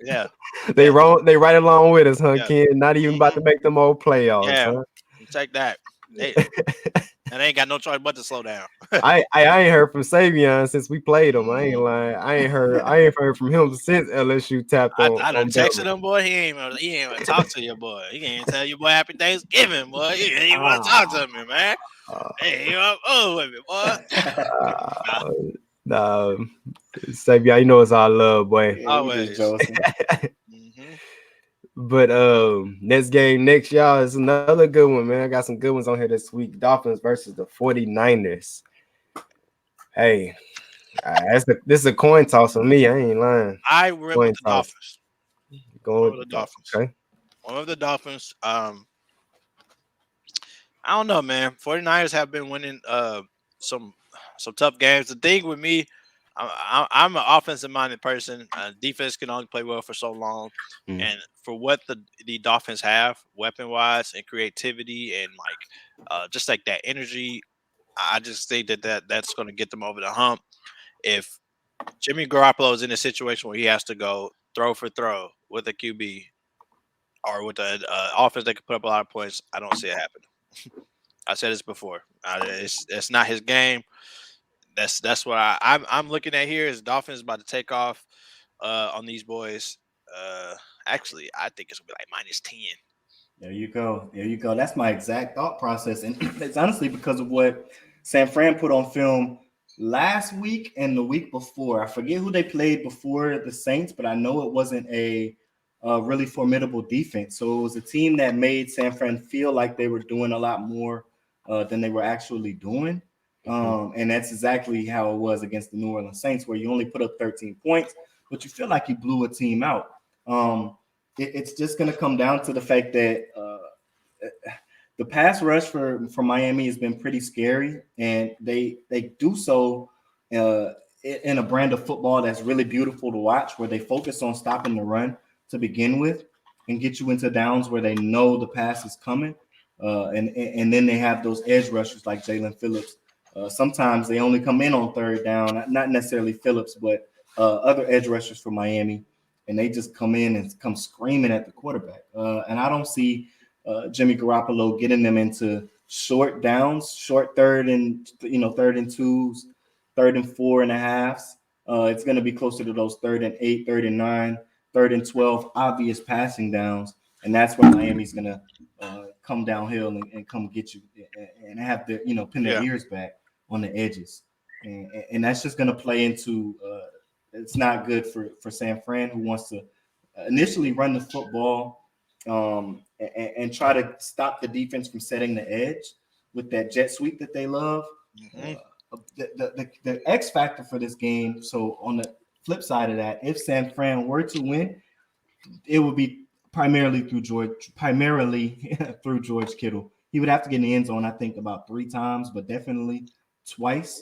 Yeah. They right along with us, huh, kid? Not even about to make them old playoffs. Yeah. Huh? Take that. And they ain't got no choice but to slow down. I ain't heard from Savion since we played him. I ain't lying. I ain't heard from him since LSU tapped on. I done texted him, boy. He ain't want to talk to you, boy. He can't tell you, boy, happy Thanksgiving, boy. He ain't want to talk to me, man. Hey, you up with me, boy. Nah, Savion, you know it's all love, boy. Yeah, always. But next game next, y'all, is another good one, man. I got some good ones on here this week. Dolphins versus the 49ers. Hey, this is a coin toss for me. I ain't lying. I went with the Dolphins. Going with the Dolphins. Okay. One of the Dolphins. I don't know, man. 49ers have been winning some tough games. The thing with me, I'm an offensive minded person. Defense can only play well for so long, and for what the Dolphins have weapon wise and creativity and just like that energy, I just think that's going to get them over the hump. If Jimmy Garoppolo is in a situation where he has to go throw for throw with a QB or with an offense that can put up a lot of points, I don't see it happen. I said this before. It's not his game. That's what I'm looking at here. Is Dolphins about to take off on these boys? Actually, I think it's gonna be like -10. There you go. There you go. That's my exact thought process, and it's honestly because of what San Fran put on film last week and the week before. I forget who they played before the Saints, but I know it wasn't a really formidable defense. So it was a team that made San Fran feel like they were doing a lot more than they were actually doing. And that's exactly how it was against the New Orleans Saints, where you only put up 13 points, but you feel like you blew a team out. It's just going to come down to the fact that the pass rush for Miami has been pretty scary, and they do so in a brand of football that's really beautiful to watch, where they focus on stopping the run to begin with and get you into downs where they know the pass is coming. And then they have those edge rushers like Jalen Phillips. Sometimes they only come in on third down, not necessarily Phillips, but other edge rushers for Miami, and they just come in and come screaming at the quarterback. And I don't see Jimmy Garoppolo getting them into short downs, short third and twos, 3rd and 4.5. It's going to be closer to those 3rd and 8, 3rd and 9, 3rd and 12 obvious passing downs, and that's where Miami's going to come downhill and come get you and have to pin their ears back on the edges, and that's just going to play into it's not good for San Fran, who wants to initially run the football and try to stop the defense from setting the edge with that jet sweep that they love. The X factor for this game. So on the flip side of that, if San Fran were to win, it would be primarily through George Kittle. He would have to get in the end zone, I think, about 3 times, but definitely twice.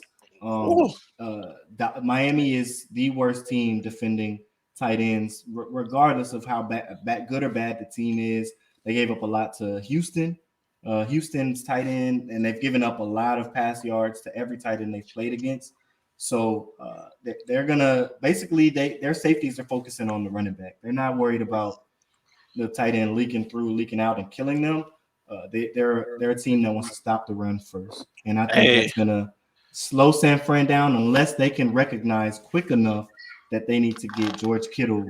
Miami is the worst team defending tight ends, regardless of how good or bad the team is. They gave up a lot to Houston. Houston's tight end, and they've given up a lot of pass yards to every tight end they've played against. So they're gonna basically their safeties are focusing on the running back. They're not worried about the tight end leaking out, and killing them. They're a team that wants to stop the run first, and I think that's gonna slow San Fran down unless they can recognize quick enough that they need to get George Kittle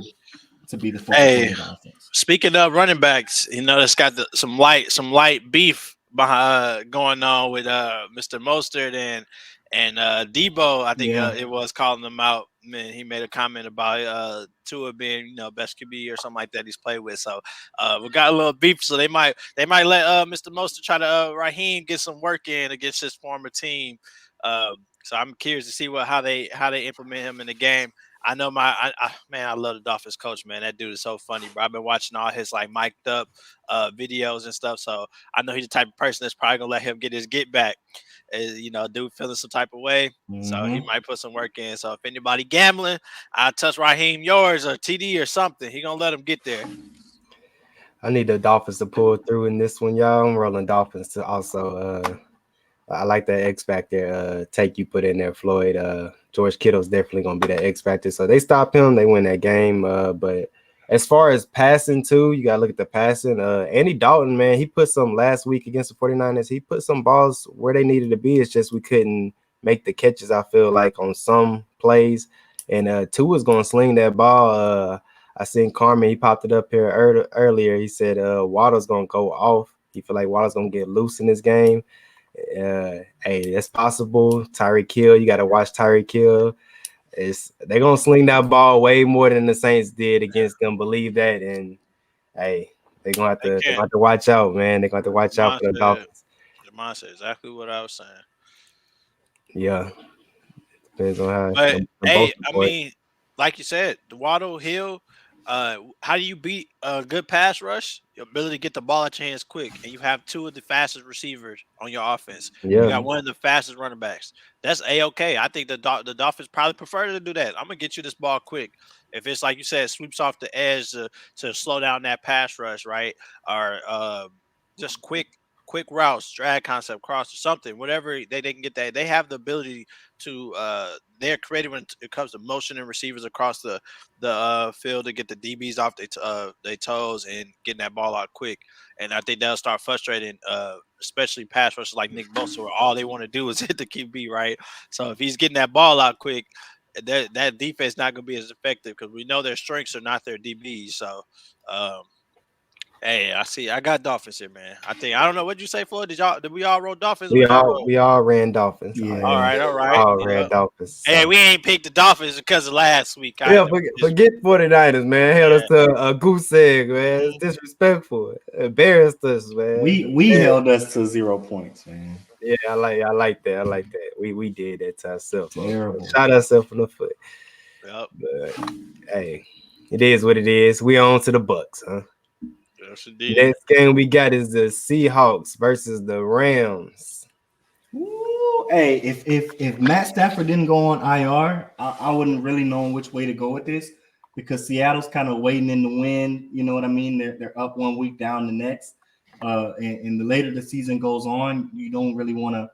to be the focus of the offense. Speaking of running backs, it's got some light beef going on with Mr. Mostert and Debo. I think it was calling them out. Man, he made a comment about Tua being best QB or something like that he's played with. So we got a little beef. So they might let Mr. Mostert try to Raheem get some work in against his former team. So I'm curious to see how they implement him in the game. I know I love the Dolphins coach, man. That dude is so funny, bro. I've been watching all his mic'd up videos and stuff. So I know he's the type of person that's probably gonna let him get his get back. Dude feeling some type of way. So he might put some work in. So if anybody gambling, I touch Raheem yours or TD or something. He gonna let him get there. I need the Dolphins to pull through in this one, y'all. I'm rolling Dolphins to also I like that X factor take you put in there, Floyd. George Kittle's definitely gonna be that X factor. So they stop him, they win that game. But as far as passing too, you gotta look at the passing. Andy Dalton, man, he put some last week against the 49ers. He put some balls where they needed to be. It's just we couldn't make the catches, I feel like, on some plays. And Tua's gonna sling that ball. I seen Carmen, he popped it up here earlier. He said Waddle's gonna go off. He feel like Waddle's gonna get loose in this game. Hey, that's possible. Tyreek Hill, you got to watch Tyreek Hill. They're gonna sling that ball way more than the Saints did against them. Believe that, and hey, they're gonna have to watch out, man. They're gonna have to watch out for the Dolphins. Jamon said exactly what I was saying. Yeah, depends on how. But hey, I mean, like you said, the Waddle Hill, how do you beat a good pass rush? Your ability to get the ball at your hands quick, and you have two of the fastest receivers on your offense. You Yeah. got one of the fastest running backs. That's a-okay. I think the Dolphins probably prefer to do that. I'm gonna get you this ball quick. If it's like you said, sweeps off the edge to slow down that pass rush, right? Or just quick routes, drag concept, cross or something, whatever they can get that. They have the ability to they're creative when it comes to motioning receivers across the field to get the DBs off their toes and getting that ball out quick. And I think that'll start frustrating, especially pass rushers like Nick Bosa, where all they want to do is hit the QB, right? So if he's getting that ball out quick, that defense not going to be as effective because we know their strengths are not their DBs. So, hey, I got Dolphins here, man. I don't know what you say, Floyd. Did we all roll Dolphins? We all ran Dolphins. Yeah. All right. All ran Dolphins. So. Hey, we ain't picked the Dolphins because of last week. Yeah, forget 49ers, man. Held us to a goose egg, man. It's disrespectful. Embarrassed us, man. We held us to 0 points, man. Yeah, I like that. We did that to ourselves. Terrible. Shot ourselves in the foot. Yep. But hey, it is what it is. We on to the Bucs, huh? Yes, indeed. Next game we got is the Seahawks versus the Rams. Ooh, hey, if Matt Stafford didn't go on IR, I wouldn't really know which way to go with this because Seattle's kind of waiting in the wind. You know what I mean? They're up 1 week, down the next. And the later the season goes on, you don't really want to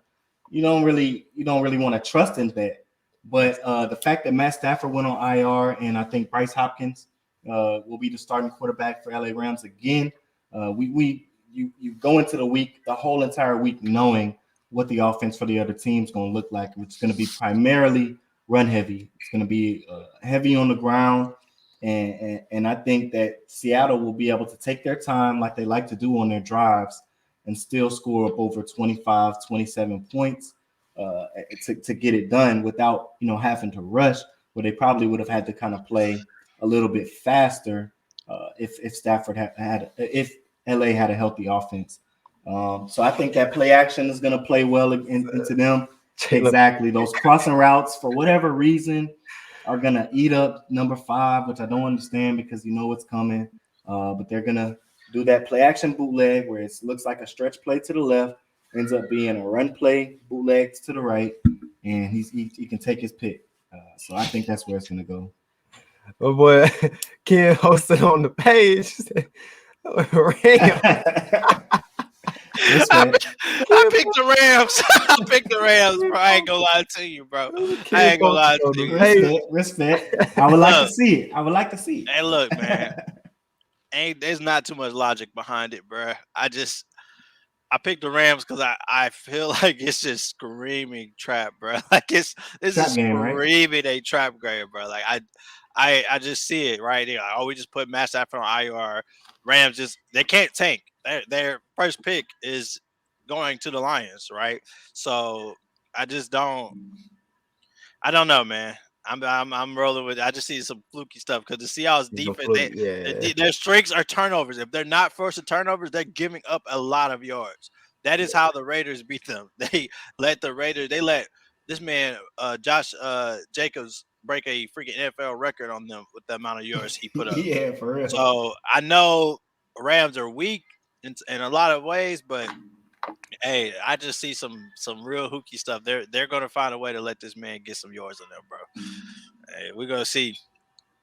trust in that. But the fact that Matt Stafford went on IR and I think Bryce Hopkins will be the starting quarterback for LA Rams again. You go into the whole entire week knowing what the offense for the other team is going to look like, which is going to be primarily run heavy. It's going to be heavy on the ground. And I think that Seattle will be able to take their time like they like to do on their drives and still score up over 25, 27 points to get it done without, having to rush, where they probably would have had to kind of play a little bit faster if Stafford if LA had a healthy offense. So I think that play action is going to play well into them. Exactly. Those crossing routes, for whatever reason, are going to eat up number 5, which I don't understand because you know it's coming. But they're going to do that play action bootleg where it looks like a stretch play to the left, ends up being a run play, bootlegs to the right, and he can take his pick. So I think that's where it's going to go. Oh boy, Ken hosted on the page. I picked the Rams. I picked the Rams, bro. I ain't gonna lie to you, bro. I ain't gonna lie to you. Respect. I would like to see it. Hey, look, man. There's not too much logic behind it, bro. I picked the Rams because I feel like it's just screaming trap, bro. Like it's just screaming a trap game, bro. Like I just see it right here. Like, we just put Matt Stafford on IR. Rams they can't tank. Their first pick is going to the Lions, right? So I don't know, man. I'm rolling with it. I just see some fluky stuff because the Seahawks defense, their strengths are turnovers. If they're not forcing turnovers, they're giving up a lot of yards. That is how the Raiders beat them. They let this man Josh Jacobs break a freaking NFL record on them with the amount of yards he put up. Yeah, for real. So I know Rams are weak in a lot of ways, but hey, I just see some real hooky stuff. They're gonna find a way to let this man get some yards on them, bro. Hey, we're gonna see.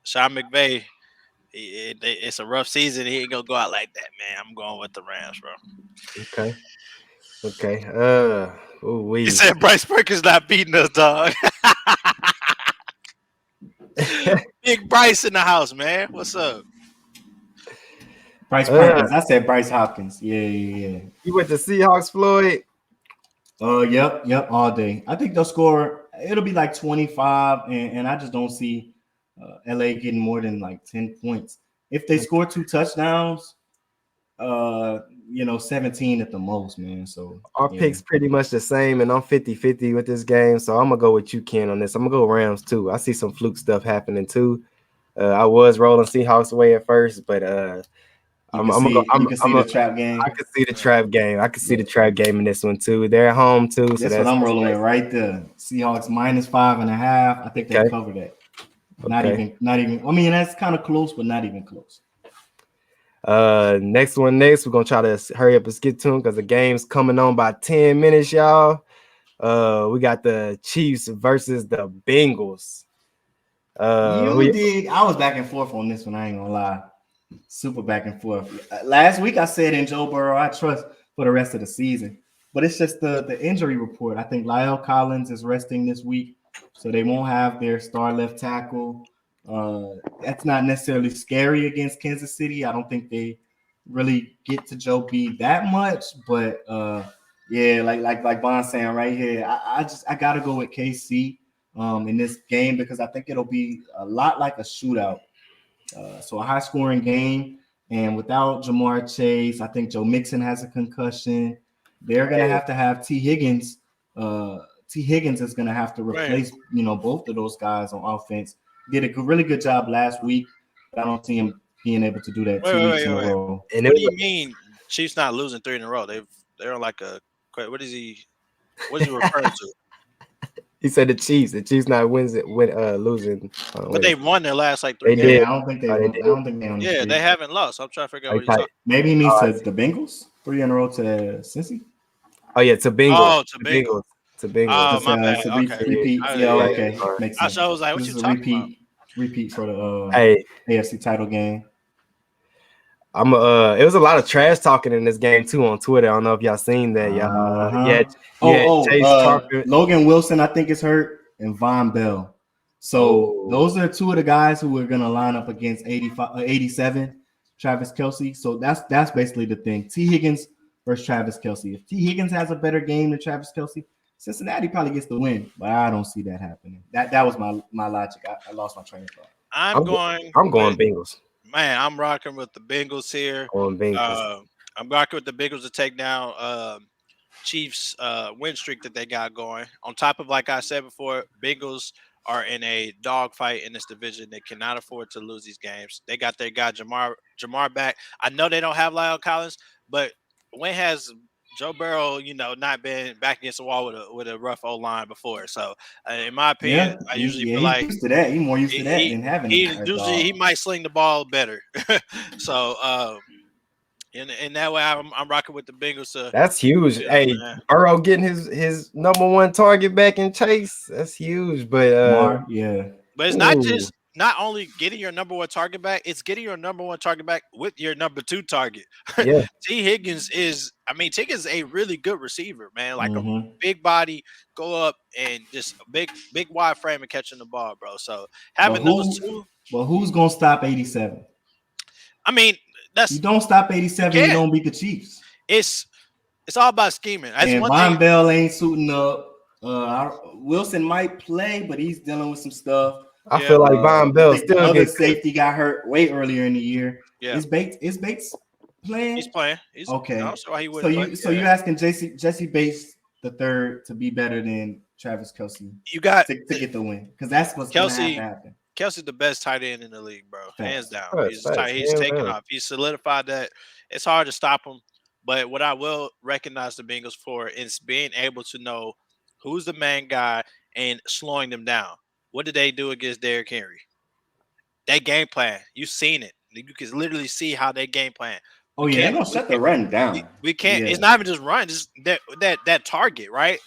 Sean McVay, it's a rough season. He ain't gonna go out like that, man. I'm going with the Rams, bro. Okay. He said Bryce Perkins not beating us, dog. Big Bryce in the house, man. What's up? Bryce Perkins. I said Bryce Hopkins. Yeah. You went to Seahawks, Floyd? Yep, all day. I think they'll score. It'll be like 25, and I just don't see LA getting more than like 10 points. If they score 2 touchdowns, 17 at the most, man. So our picks pretty much the same, and I'm 50-50 with this game. So I'm gonna go with you, Ken, on this. I'm gonna go Rams too. I see some fluke stuff happening too. I was rolling Seahawks away at first, but I'm gonna see the trap game. I can see the trap game. I can see the trap game in this one too. They're at home too. That's what I'm rolling with right there. Seahawks -5.5. I think they cover that. Okay. Not even. I mean, that's kind of close, but not even close. Next, we're gonna try to hurry up and get to them because the game's coming on by 10 minutes, y'all. We got the Chiefs versus the Bengals. I was back and forth on this one. I ain't gonna lie, super back and forth. Last week I said in Joe Burrow I trust for the rest of the season, but it's just the injury report. I think Lyle Collins is resting this week, so they won't have their star left tackle. That's not necessarily scary against Kansas City. I don't think they really get to Joe B that much, but yeah, like Bond saying right here, I gotta go with KC in this game because I think it'll be a lot like a shootout. So a high scoring game, and without Jamar Chase, I think Joe Mixon has a concussion. They're gonna have to have T. Higgins. T. Higgins is gonna have to replace both of those guys on offense. Did a really good job last week, but I don't see him being able to do that 2 weeks in a row. And what do you mean Chiefs not losing 3 in a row? They're on like a what is he referring to? He said the Chiefs not losing. But they won their last like 3 games. Did. I don't think they. I don't think they. Yeah, they haven't lost. I'm trying to figure out what he's talking. Maybe he means to the Bengals 3 in a row to Cincy. Oh yeah, to Bengals. Oh, to Bengals. To Bengals. Oh, my bad. It's a repeat. Yeah, okay. Makes sense. I was like, what you talking about? Repeat for the AFC title game. It was a lot of trash talking in this game too on Twitter. I don't know if y'all seen that. Logan Wilson, I think is hurt, and Von Bell. So those are 2 of the guys who are gonna line up against 87, Travis Kelce. So that's basically the thing. T. Higgins versus Travis Kelce. If T. Higgins has a better game than Travis Kelce, Cincinnati probably gets the win, but I don't see that happening. That was my logic. I lost my train of thought. I'm going Bengals. Man, I'm rocking with the Bengals here. I'm rocking with the Bengals to take down Chiefs win streak that they got going. On top of, like I said before, Bengals are in a dogfight in this division. They cannot afford to lose these games. They got their guy Jamar back. I know they don't have Lyle Collins, but when has Joe Burrow, not been back against the wall with a rough old line before? So, in my opinion, I usually feel like used to that. He's more used to that than having. He might sling the ball better. So, in that way, I'm rocking with the Bengals. That's huge. Hey, Burrow getting his number 1 target back in Chase. That's huge. But but it's not only getting your number 1 target back, it's getting your number 1 target back with your number 2 target. Yeah. T. Higgins is a really good receiver, man. Like a big body, go up and just a big wide frame and catching the ball, bro. So having those 2. Well, who's gonna stop 87? I mean, you don't stop 87, you don't beat the Chiefs. It's all about scheming. And Von Bell ain't suiting up. Wilson might play, but he's dealing with some stuff. I feel like Von Bell still other safety got hurt way earlier in the year. Yeah. Is Bates playing? He's playing. Okay. So he wouldn't you're asking Jesse Bates the third to be better than Travis Kelce. You got to get the win because that's what's going to happen. Kelce's the best tight end in the league, bro. Hands down. He's taken off. He's solidified that. It's hard to stop him. But what I will recognize the Bengals for is being able to know who's the main guy and slowing them down. What did they do against Derrick Henry? They game plan. You've seen it. You can literally see how they game plan. They're gonna shut the run down. We can't. Yeah. It's not even just run. Just that target, right?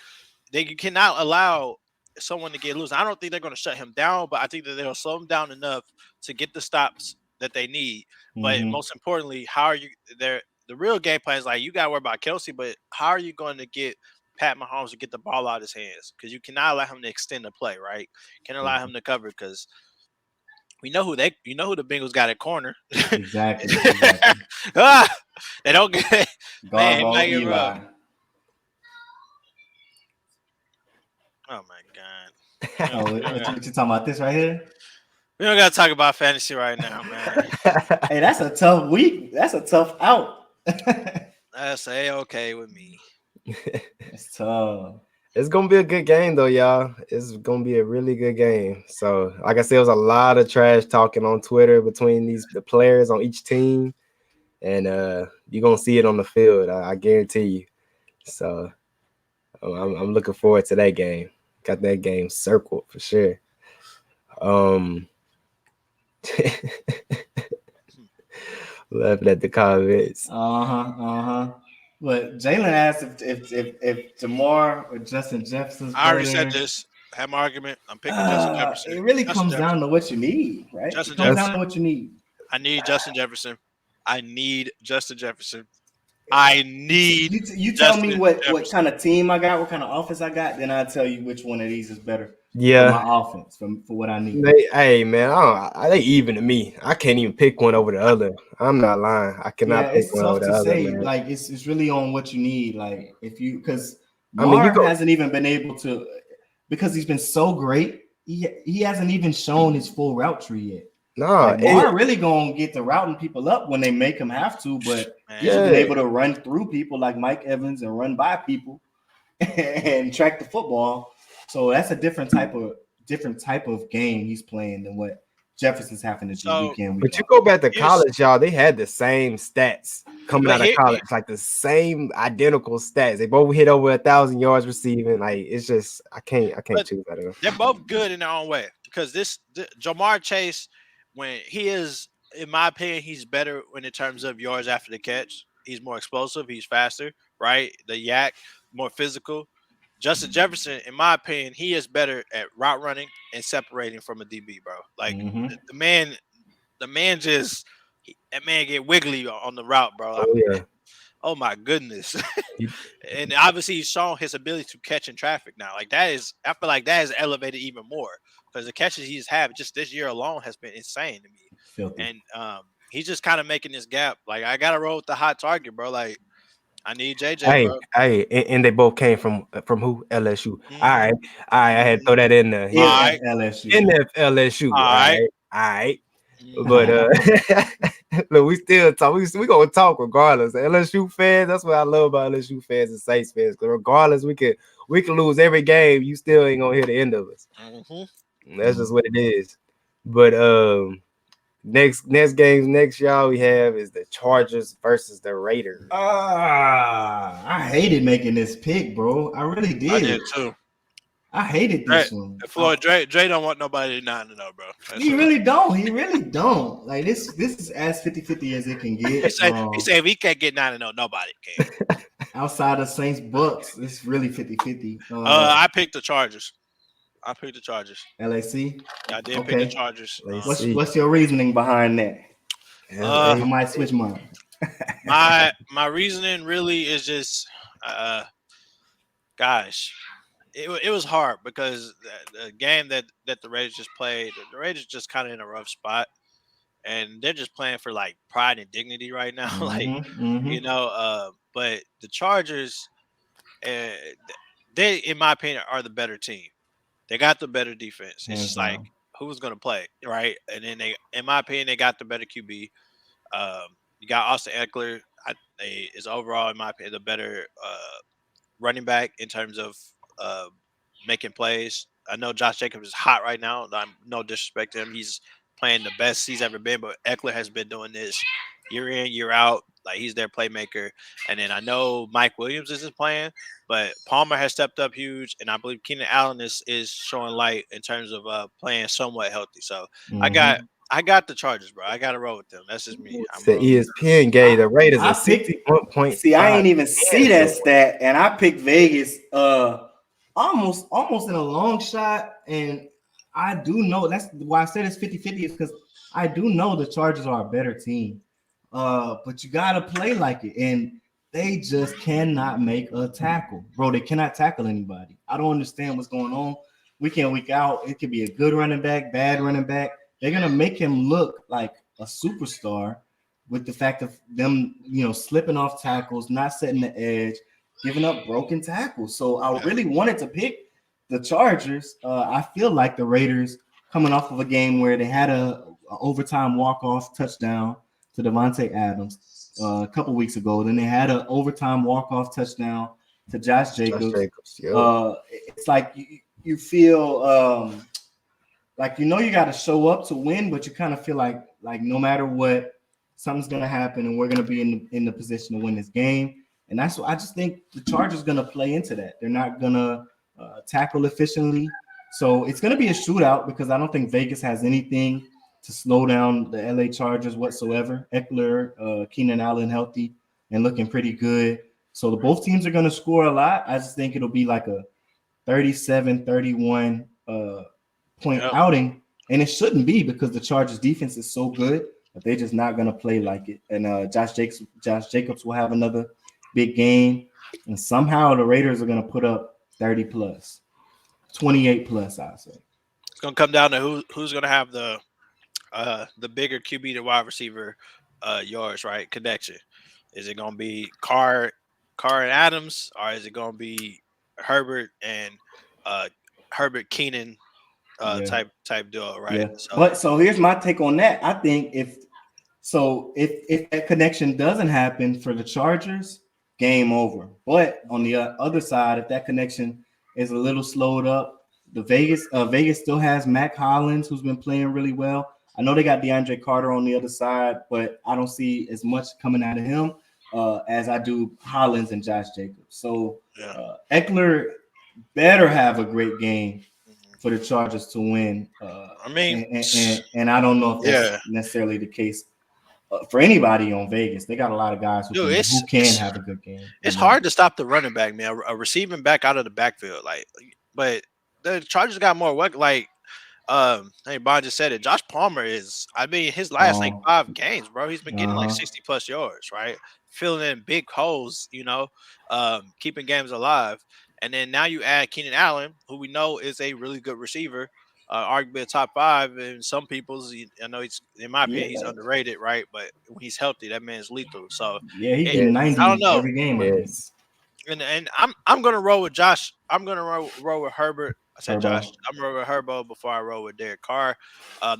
You cannot allow someone to get loose. I don't think they're going to shut him down, but I think that they'll slow him down enough to get the stops that they need. But most importantly, how are you there? The real game plan is like you got to worry about Kelce, but how are you going to get Pat Mahomes to get the ball out of his hands? Because you cannot allow him to extend the play, right? Can't allow him to cover because we know who the Bengals got at corner. Exactly. They don't get Eli. Oh my God! What you talking about? This right here? We don't gotta talk about fantasy right now, man. Hey, that's a tough week. That's a tough out. That's okay with me. It's tough. It's gonna be a good game though, y'all. It's gonna be a really good game. So, like I said, there was a lot of trash talking on Twitter between the players on each team, and you're gonna see it on the field. I guarantee you. So, I'm looking forward to that game. Got that game circled for sure. Laughing at the comments. But Jalen asked if Jamar or Justin Jefferson's I already better. said this. Had my argument. I'm picking Justin Jefferson. It really Justin comes down to what you need, right? Justin It comes Jefferson. down to what you need. I need Justin Jefferson. I need Justin Jefferson. I need. You tell me what Jefferson. kind of team I got, what kind of offense I got, then I'll tell you which one of these is better. Yeah, for my offense for what I need. Hey man, they even to me. I can't even pick one over the other. I'm not lying. I cannot pick one over the other. Man. Like it's really on what you need. Like if you because Marv hasn't even been able to because he's been so great. He hasn't even shown his full route tree yet. No, like, Marv really gonna get to routing people up when they make him have to, but he's been able to run through people like Mike Evans and run by people and track the football. So that's a different type of game he's playing than what Jefferson's having to do weekend. But you go back to college, y'all. They had the same stats coming out of college, like the same identical stats. They both hit over 1,000 yards receiving. Like it's just I can't choose that. They're both good in their own way because Jamar Chase, when he is, in my opinion, he's better in terms of yards after the catch. He's more explosive. He's faster, right? The yak, more physical. Justin Jefferson, in my opinion, he is better at route running and separating from a DB, bro. Like the man just that man get wiggly on the route, bro. Oh my goodness. And obviously he's shown his ability to catch in traffic now. Like I feel like that has elevated even more because the catches he's had just this year alone has been insane to me. Filthy. And he's just kind of making this gap. Like I gotta roll with the hot target, bro. Like I need JJ, bro. Hey, and they both came from who? LSU. All right. I had to throw that in there. LSU. LSU. All right. But look, we still talk. We gonna talk regardless. LSU fans, that's what I love about LSU fans and Saints fans. Because regardless, we can lose every game. You still ain't gonna hear the end of us. That's just what it is. But next games y'all we have is the Chargers versus the Raiders. I hated making this pick, bro. I really did. I did too. I hated this one. Floyd, Draye don't want nobody 9-0, bro. He really don't. He really don't. Like this is as 50-50 as it can get. He said if he can't get 9-0, nobody can. Outside of Saints Bucs, it's really 50-50. I picked the Chargers. LAC? I did pick the Chargers. What's your reasoning behind that? I might switch mine. my reasoning really is just gosh. It was hard because the game that the Raiders just played, the Raiders just kind of in a rough spot, and they're just playing for like pride and dignity right now. But the Chargers, they, in my opinion, are the better team. They got the better defense. It's just like who's going to play, right? And then they, in my opinion, they got the better QB. You got Austin Eckler. Is overall, in my opinion, the better running back in terms of making plays. I know Josh Jacobs is hot right now. No disrespect to him. He's playing the best he's ever been, but Eckler has been doing this year in, year out. Like he's their playmaker. And then I know Mike Williams isn't playing, but Palmer has stepped up huge. And I believe Keenan Allen is showing light in terms of playing somewhat healthy. So I got the Chargers, bro. I got to roll with them. That's just me. The ESPN gave the Raiders a 61 point. See, I ain't even see that stat, and I picked Vegas almost in a long shot. And I do know that's why I said it's 50-50 is because I do know the Chargers are a better team. But you got to play like it. And they just cannot make a tackle. Bro, they cannot tackle anybody. I don't understand what's going on week in, week out. It could be a good running back, bad running back. They're going to make him look like a superstar with the fact of them, slipping off tackles, not setting the edge, giving up broken tackles. So I really wanted to pick the Chargers. I feel like the Raiders coming off of a game where they had a overtime walk-off touchdown to Devontae Adams a couple weeks ago. Then they had an overtime walk-off touchdown to Josh Jacobs. It's like you feel like you got to show up to win, but you kind of feel like no matter what, something's gonna happen, and we're gonna be in the position to win this game. And that's what I just think the Chargers gonna play into that. They're not gonna tackle efficiently, so it's gonna be a shootout because I don't think Vegas has anything to slow down the LA Chargers whatsoever. Eckler, Keenan Allen healthy and looking pretty good. So both teams are going to score a lot. I just think it'll be like a 37-31 point outing. And it shouldn't be because the Chargers defense is so good, but they're just not going to play like it. And Josh Jacobs will have another big game. And somehow the Raiders are going to put up 30 plus, 28 plus, I'd say. It's going to come down to who's going to have the bigger QB to wide receiver yards, right? Connection. Is it going to be Carr and Adams, or is it going to be Herbert and Herbert Keenan type duo, right? Yeah. So here's my take on that. I think if that connection doesn't happen for the Chargers, game over. But on the other side, if that connection is a little slowed up, the Vegas still has Mac Hollins, who's been playing really well. I know they got DeAndre Carter on the other side, but I don't see as much coming out of him as I do Hollins and Josh Jacobs. So Eckler better have a great game for the Chargers to win. And I don't know if that's necessarily the case for anybody on Vegas. They got a lot of guys who can have a good game. It's hard to stop the running back, man. A receiving back out of the backfield, but the Chargers got more work. Bond just said it. Josh Palmer his last 5 games, bro. He's been getting 60 plus yards, right? Filling in big holes, keeping games alive. And then now you add Keenan Allen, who we know is a really good receiver, arguably a top 5 in some people's. I know in my opinion, he's underrated, right? But when he's healthy, that man's lethal. So he's getting 90 every game. And I'm gonna roll with Josh. I'm gonna roll with Herbert. I said Josh. I'm gonna roll with Herbo before I roll with Derek Carr.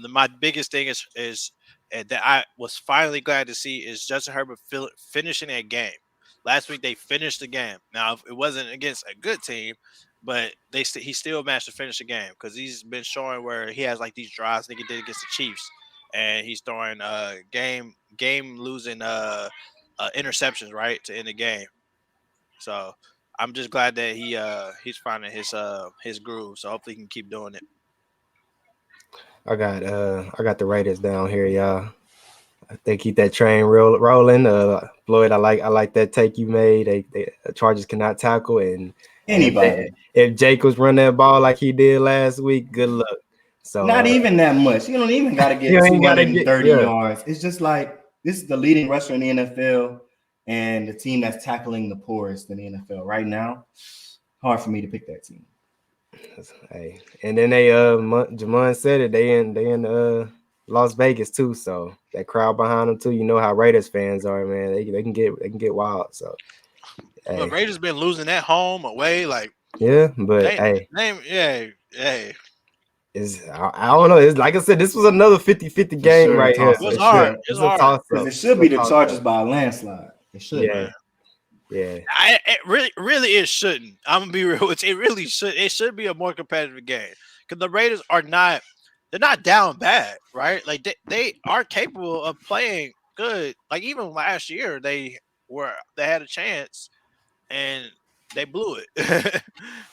My biggest thing is that I was finally glad to see is Justin Herbert finishing that game. Last week they finished the game. Now it wasn't against a good team, but he still managed to finish the game because he's been showing where he has these drives like he did against the Chiefs, and he's throwing game losing interceptions right to end the game. So I'm just glad that he's finding his groove. So hopefully he can keep doing it. I got the Raiders down here, y'all. I think keep that train rolling. Floyd, I like that take you made. The Chargers cannot tackle, and anybody. If Jacobs run that ball like he did last week, good luck. So not even that much. You don't even got to get 230 yards. It's just this is the leading rusher in the NFL and the team that's tackling the poorest in the NFL right now. Hard for me to pick that team. Hey, and then Jamon said it. They in Las Vegas too, so that crowd behind them too. You know how Raiders fans are, man. They can get wild. So, but Raiders been losing at home, away, but I don't know. It's like I said, this was another 50-50 game right here. It was hard. It's hard. It should be the Chargers by a landslide. It should. Yeah. It shouldn't. I'm gonna be real. It really should. It should be a more competitive game because the Raiders are not. They're not down bad, right? They are capable of playing good. Even last year, they had a chance and they blew it.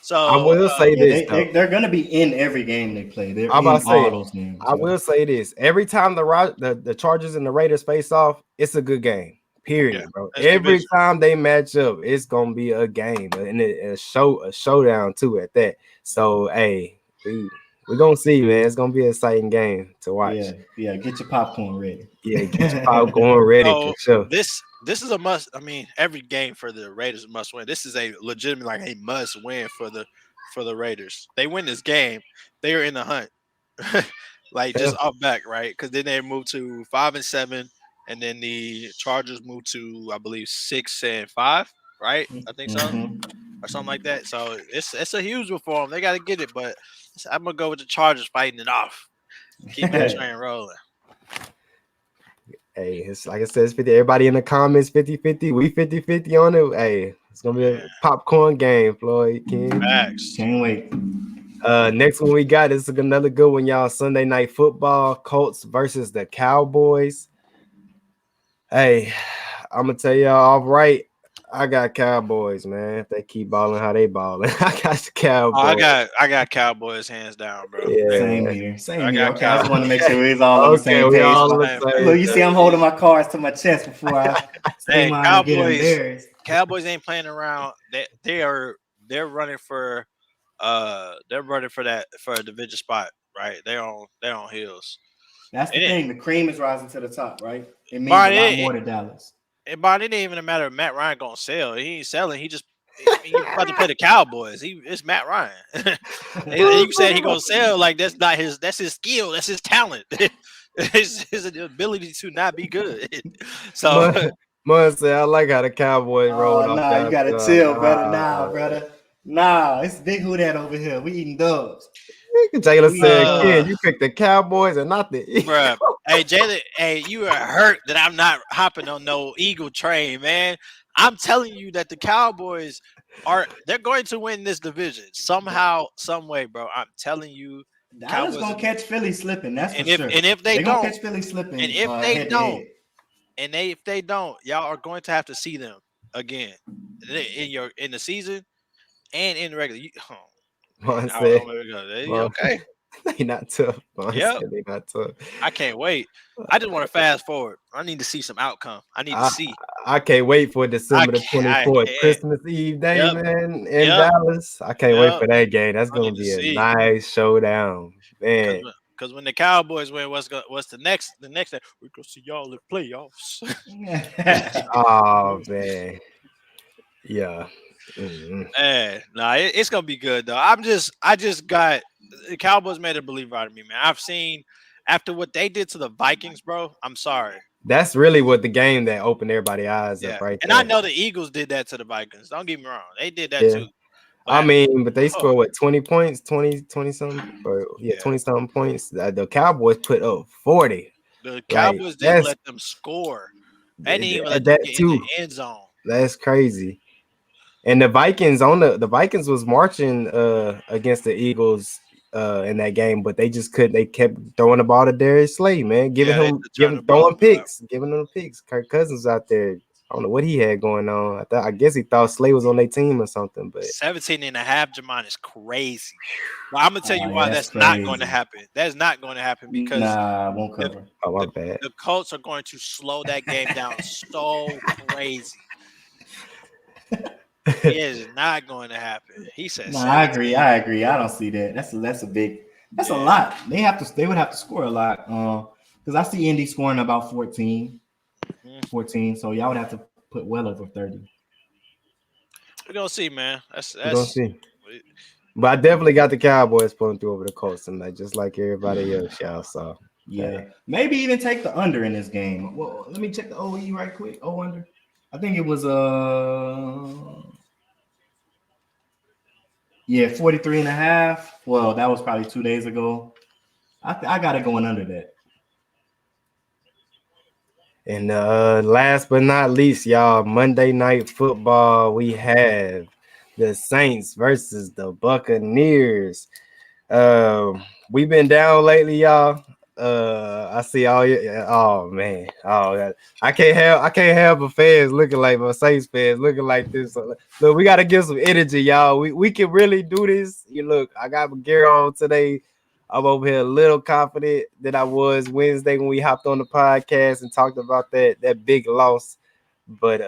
So I will say this: they're going to be in every game they play. They're I'm about in all those games. I will say this: every time the Chargers and the Raiders face off, it's a good game. Period, bro. Every time they match up, it's gonna be a game and a showdown too at that. So hey, we're gonna see, man. It's gonna be an exciting game to watch. Yeah. Get your popcorn ready. Yeah, get your popcorn ready for sure. This is a must. I mean, every game for the Raiders is a must win. This is a legitimate a must win for the Raiders. They win this game, they are in the hunt. Just off back, right? Because then they move to 5-7. And then the Chargers moved to, I believe, 6-5, right? I think so, or something like that. So it's a huge one for them. They got to get it, but I'm gonna go with the Chargers fighting it off. Keep that train rolling. Hey, it's like I said, it's 50. Everybody in the comments, 50-50. We 50-50 on it. Hey, it's gonna be a popcorn game, Floyd. Can't wait. Next one we got is another good one, y'all. Sunday Night Football, Colts versus the Cowboys. Hey, I'm gonna tell y'all all right. I got Cowboys, man. If they keep balling how they balling, I got the Cowboys. Oh, I got Cowboys hands down, bro. Yeah. Same here. Okay, I just Cowboys. want to make sure we was all on the same we page. all on the same Look, you see, I'm holding my cards to my chest before I say mine and get embarrassed. Cowboys ain't playing around. They're running for for a division spot, right? They're on heels. That's the thing. The cream is rising to the top, right? It means a lot more to Dallas. But it ain't even a matter of Matt Ryan gonna sell. He ain't selling. He just he's about to play the Cowboys. It's Matt Ryan. And you said he gonna sell, like that's not his. That's his skill. That's his talent. his ability to not be good. So, Muncie, I like how the Cowboys rolled off. Nah, you gotta chill, brother. Nah, brother. Nah, it's big who that over here. We eating dubs. Taylor said, "Kid, you picked the Cowboys and not the Eagles." Bruh. Hey, Jalen, hey, you are hurt that I'm not hopping on no Eagle train, man. I'm telling you that the Cowboys they're going to win this division somehow, some way, bro. I'm telling you. Dallas gonna catch Philly slipping. That's for sure. And if they don't catch Philly slipping, and if they don't, y'all are going to have to see them again in the season and in the regular. Okay. They not tough. Yeah, they not tough. I can't wait. I just want to fast forward. I need to see some outcome. I need to see. I can't wait for December the 24th, Christmas Eve day, man, in Dallas. I can't wait for that game. That's gonna be a nice showdown, man. Because when the Cowboys win, what's the next? The next thing we're gonna see y'all in playoffs. Oh man, yeah. It's gonna be good though. I just got the Cowboys made a believer out of me, man. I've seen after what they did to the Vikings, bro. I'm sorry. That's really what the game that opened everybody's eyes up, right? And I know the Eagles did that to the Vikings. Don't get me wrong, they did that too. But they scored what 20 points, 20 something, 20 something points. The Cowboys put up 40. The Cowboys didn't let them score. They didn't even let them get in the end zone. That's crazy. And the Vikings was marching against the Eagles in that game, but they just couldn't. They kept throwing the ball to Darius Slay, man, throwing picks, giving them picks. Kirk Cousins out there. I don't know what he had going on. I guess he thought Slay was on their team or something. But 17.5, Jamon, is crazy. Well, I'm gonna tell you why that's not going to happen. That's not going to happen because I won't cover. My bad. The Colts are going to slow that game down so crazy. It is not going to happen. He says. No, I agree. I don't see that. That's a lot. They would have to score a lot. Because I see Indy scoring about 14. So y'all would have to put well over 30. We're gonna see, man. We're gonna see. But I definitely got the Cowboys pulling through over the Colts tonight, just like everybody else, y'all saw. Yeah. Maybe even take the under in this game. Well, let me check the OE right quick. Under. I think it was 43.5. Well, that was probably 2 days ago. I got it going under that. And last but not least, y'all, Monday Night Football, we have the Saints versus the Buccaneers. We've been down lately, y'all. I see all your I can't have a fans looking like my Saints fans looking like this. Look, we gotta give some energy, y'all. We can really do this. Look, I got my gear on today. I'm over here a little confident that I was Wednesday when we hopped on the podcast and talked about that big loss. But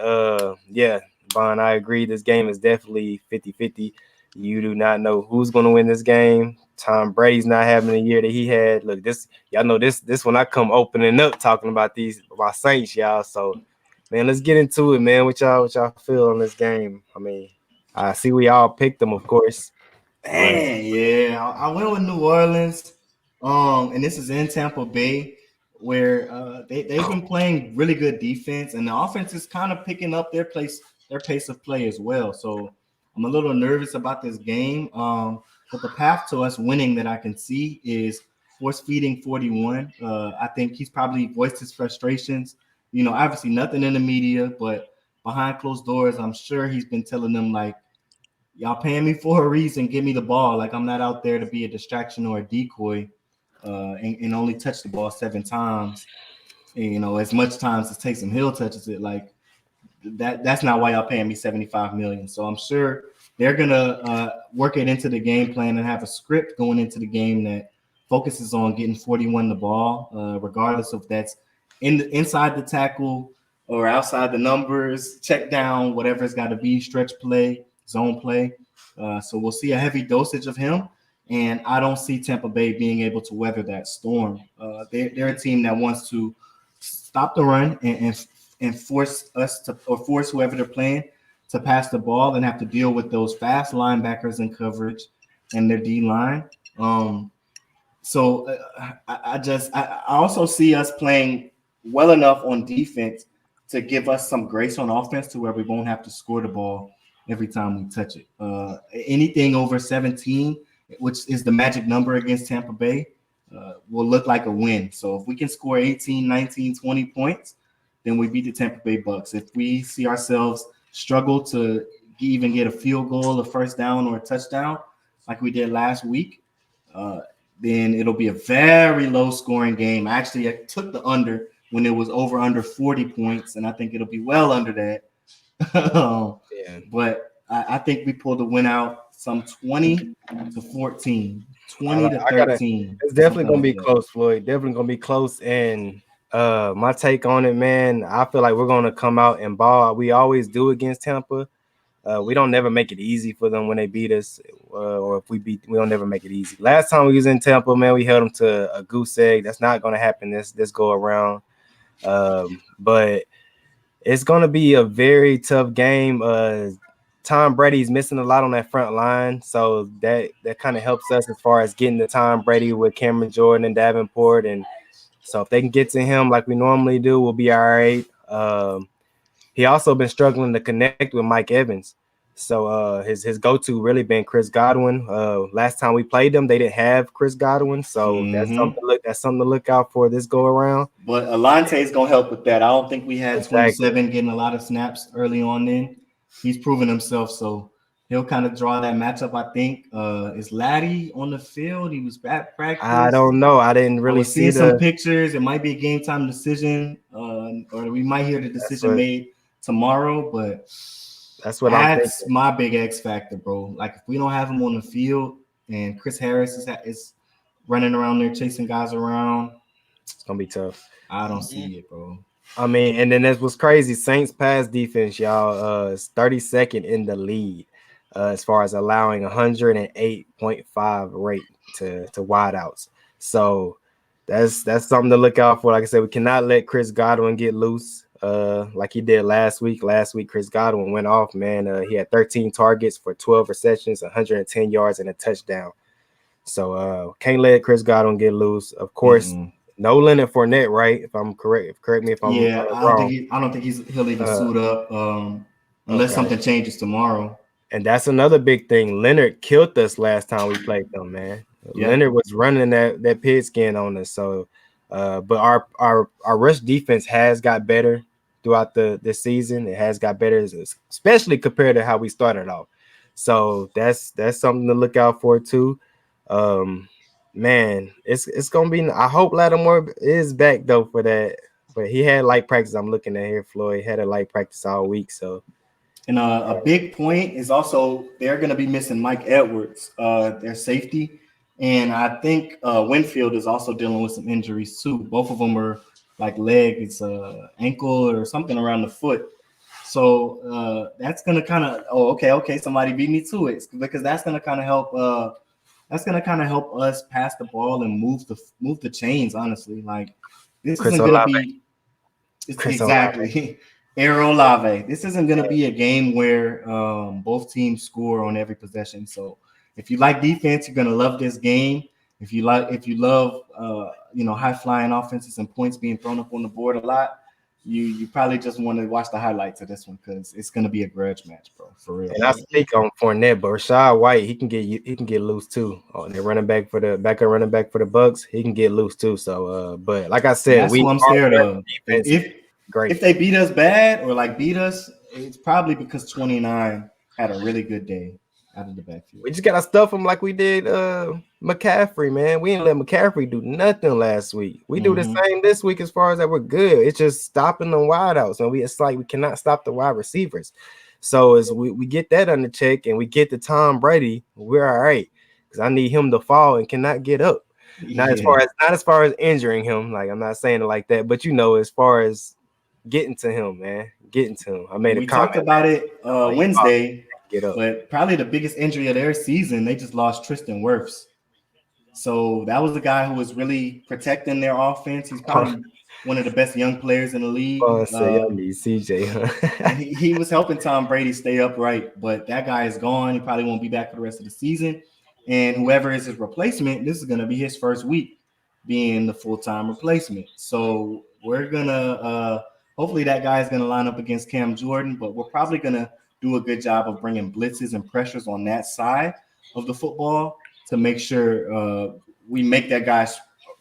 Bon, I agree. This game is definitely 50-50. You do not know who's going to win this game. Tom Brady's not having the year that he had. Look, y'all know this when I come opening up talking about my Saints, y'all. So, man, let's get into it, man. What y'all feel on this game? I mean, I see we all picked them, of course. Man, yeah, I went with New Orleans, and this is in Tampa Bay, where they've been playing really good defense, and the offense is kind of picking up their pace of play as well. So I'm a little nervous about this game, but the path to us winning that I can see is force feeding 41. I think he's probably voiced his frustrations. Obviously nothing in the media, but behind closed doors, I'm sure he's been telling them like, y'all paying me for a reason. Give me the ball. Like I'm not out there to be a distraction or a decoy, and only touch the ball 7 times. And, as much times as Taysom Hill touches it. Like that's not why y'all paying me $75 million. So I'm sure they're gonna work it into the game plan and have a script going into the game that focuses on getting 41 the ball, regardless of that's inside the tackle or outside the numbers, check down, whatever it's got to be, stretch play, zone play. So we'll see a heavy dosage of him. And I don't see Tampa Bay being able to weather that storm. They're a team that wants to stop the run and force us to, or force whoever they're playing to pass the ball and have to deal with those fast linebackers in coverage and their D line. So I also see us playing well enough on defense to give us some grace on offense to where we won't have to score the ball every time we touch it. Anything over 17, which is the magic number against Tampa Bay, will look like a win. So if we can score 18, 19, 20 points, then we beat the Tampa Bay Bucs. If we see ourselves struggle to even get a field goal, a first down, or a touchdown like we did last week, then it'll be a very low-scoring game. Actually, I took the under when it was under 40 points, and I think it'll be well under that. But I think we pulled the win out some 20-14, 20-13. It's definitely going to be close, Floyd. Definitely going to be close. And my take on it, man, I feel like we're going to come out and ball. We always do against Tampa. We don't never make it easy for them when they beat us, or if we don't never make it easy. Last time we was in Tampa, man, we held them to a goose egg. That's not going to happen this go around. But it's going to be a very tough game. Tom Brady's missing a lot on that front line, so that kind of helps us as far as getting to Tom Brady with Cameron Jordan and Davenport. And so if they can get to him like we normally do, we'll be all right. He also been struggling to connect with Mike Evans. So his go-to really been Chris Godwin. Last time we played them, they didn't have Chris Godwin. So that's something to look out for this go around. But Alante is gonna help with that. I don't think we had 27 getting a lot of snaps early on then. He's proven himself, so he'll kind of draw that matchup, I think. Is Laddie on the field? He was back practice. I don't know. I didn't really see some pictures. It might be a game time decision, or we might hear the decision made tomorrow, but that's my big X factor, bro. Like if we don't have him on the field and Chris Harris is running around there chasing guys around, it's gonna be tough. I don't see it, bro. I mean, and then that's what's crazy. Saints pass defense, y'all, is 32nd in the lead as far as allowing 108.5 rate to wideouts. So that's something to look out for. Like I said, we cannot let Chris Godwin get loose like he did last week. Last week, Chris Godwin went off, man. He had 13 targets for 12 receptions, 110 yards, and a touchdown. So can't let Chris Godwin get loose. Of course, no Leonard Fournette, right? If I'm correct. Correct me if I'm wrong. I don't think he'll even suit up unless something changes tomorrow. And that's another big thing. Leonard killed us last time we played them, man. Yeah. Leonard was running that pigskin on us. So, but our rush defense has got better throughout this season. It has got better, especially compared to how we started off. So that's something to look out for too. Man, it's gonna be. I hope Lattimore is back though for that. But he had light practice. I'm looking at here. Floyd had a light practice all week. So. And a big point is also they're going to be missing Mike Edwards, their safety. And I think Winfield is also dealing with some injuries too. Both of them are like leg, it's ankle or something around the foot. So that's going to kind of, okay, somebody beat me to it, because that's going to kind of help. That's going to kind of help us pass the ball and move the chains. Honestly, like this isn't going to be exactly. Aaron Olave. This isn't going to be a game where both teams score on every possession. So if you like defense, you're going to love this game. If you love high flying offenses and points being thrown up on the board a lot, you probably just want to watch the highlights of this one because it's going to be a grudge match, bro, for real. And I speak on Fournette, but Rashad White, he can get loose too. And the running back for the Bucs, he can get loose too. So, but like I said, that's what I'm scared of. If they beat us bad or beat us, it's probably because 29 had a really good day. out of the backfield. We just gotta stuff him like we did McCaffrey, man. We didn't let McCaffrey do nothing last week. We do the same this week as far as that we're good. It's just stopping the wideouts, and it's like we cannot stop the wide receivers. So as we get that under check and we get to Tom Brady, we're all right. Because I need him to fall and cannot get up. Not as far as injuring him, like I'm not saying it like that, but as far as getting to him, man. Getting to him. I made a comment. We talked about it Wednesday. But probably the biggest injury of their season, they just lost Tristan Wirfs. So that was the guy who was really protecting their offense. He's probably one of the best young players in the league. Y'all need CJ. He was helping Tom Brady stay upright, but that guy is gone. He probably won't be back for the rest of the season. And whoever is his replacement, this is going to be his first week being the full-time replacement. So we're going to hopefully that guy is going to line up against Cam Jordan, but we're probably going to do a good job of bringing blitzes and pressures on that side of the football to make sure we make that guy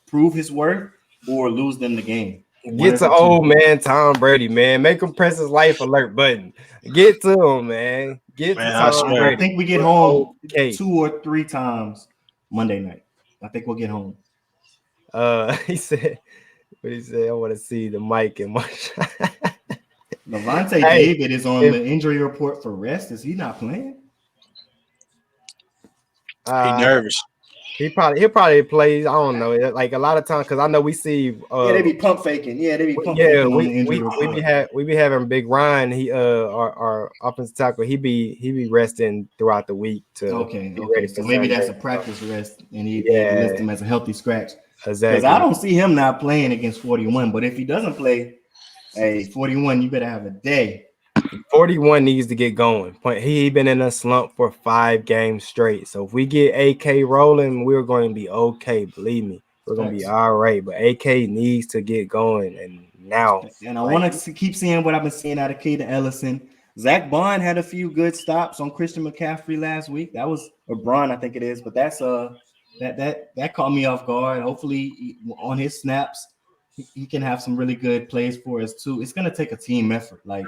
prove his worth or lose them the game. Get to old man Tom Brady, man. Make him press his life alert button. Get to him, man. Get to Tom Brady. I think we get home 2 or 3 times Monday night. I think we'll get home. He said, I want to see the mic and my Levante David is on the injury report for rest. Is he not playing? He nervous. He'll probably play. I don't know. Like a lot of times, because I know we see. They be pump faking. Yeah, they be pump faking. We be having Big Ryan. He our offensive tackle. He be resting throughout the week to. Okay. So maybe that's a practice rest, and he list him as a healthy scratch. Exactly. Because I don't see him not playing against 41. But if he doesn't play. Hey, 41, you better have a day. 41 needs to get going. He been in a slump for 5 games straight. So if we get AK rolling, we're going to be okay. Believe me, we're going to be all right. But AK needs to get going and now. And I want to keep seeing what I've been seeing out of Caden Ellison. Zach Bond had a few good stops on Christian McCaffrey last week. That was Braun, I think it is. But that's that caught me off guard. Hopefully on his snaps, he can have some really good plays for us too. It's gonna take a team effort. Like,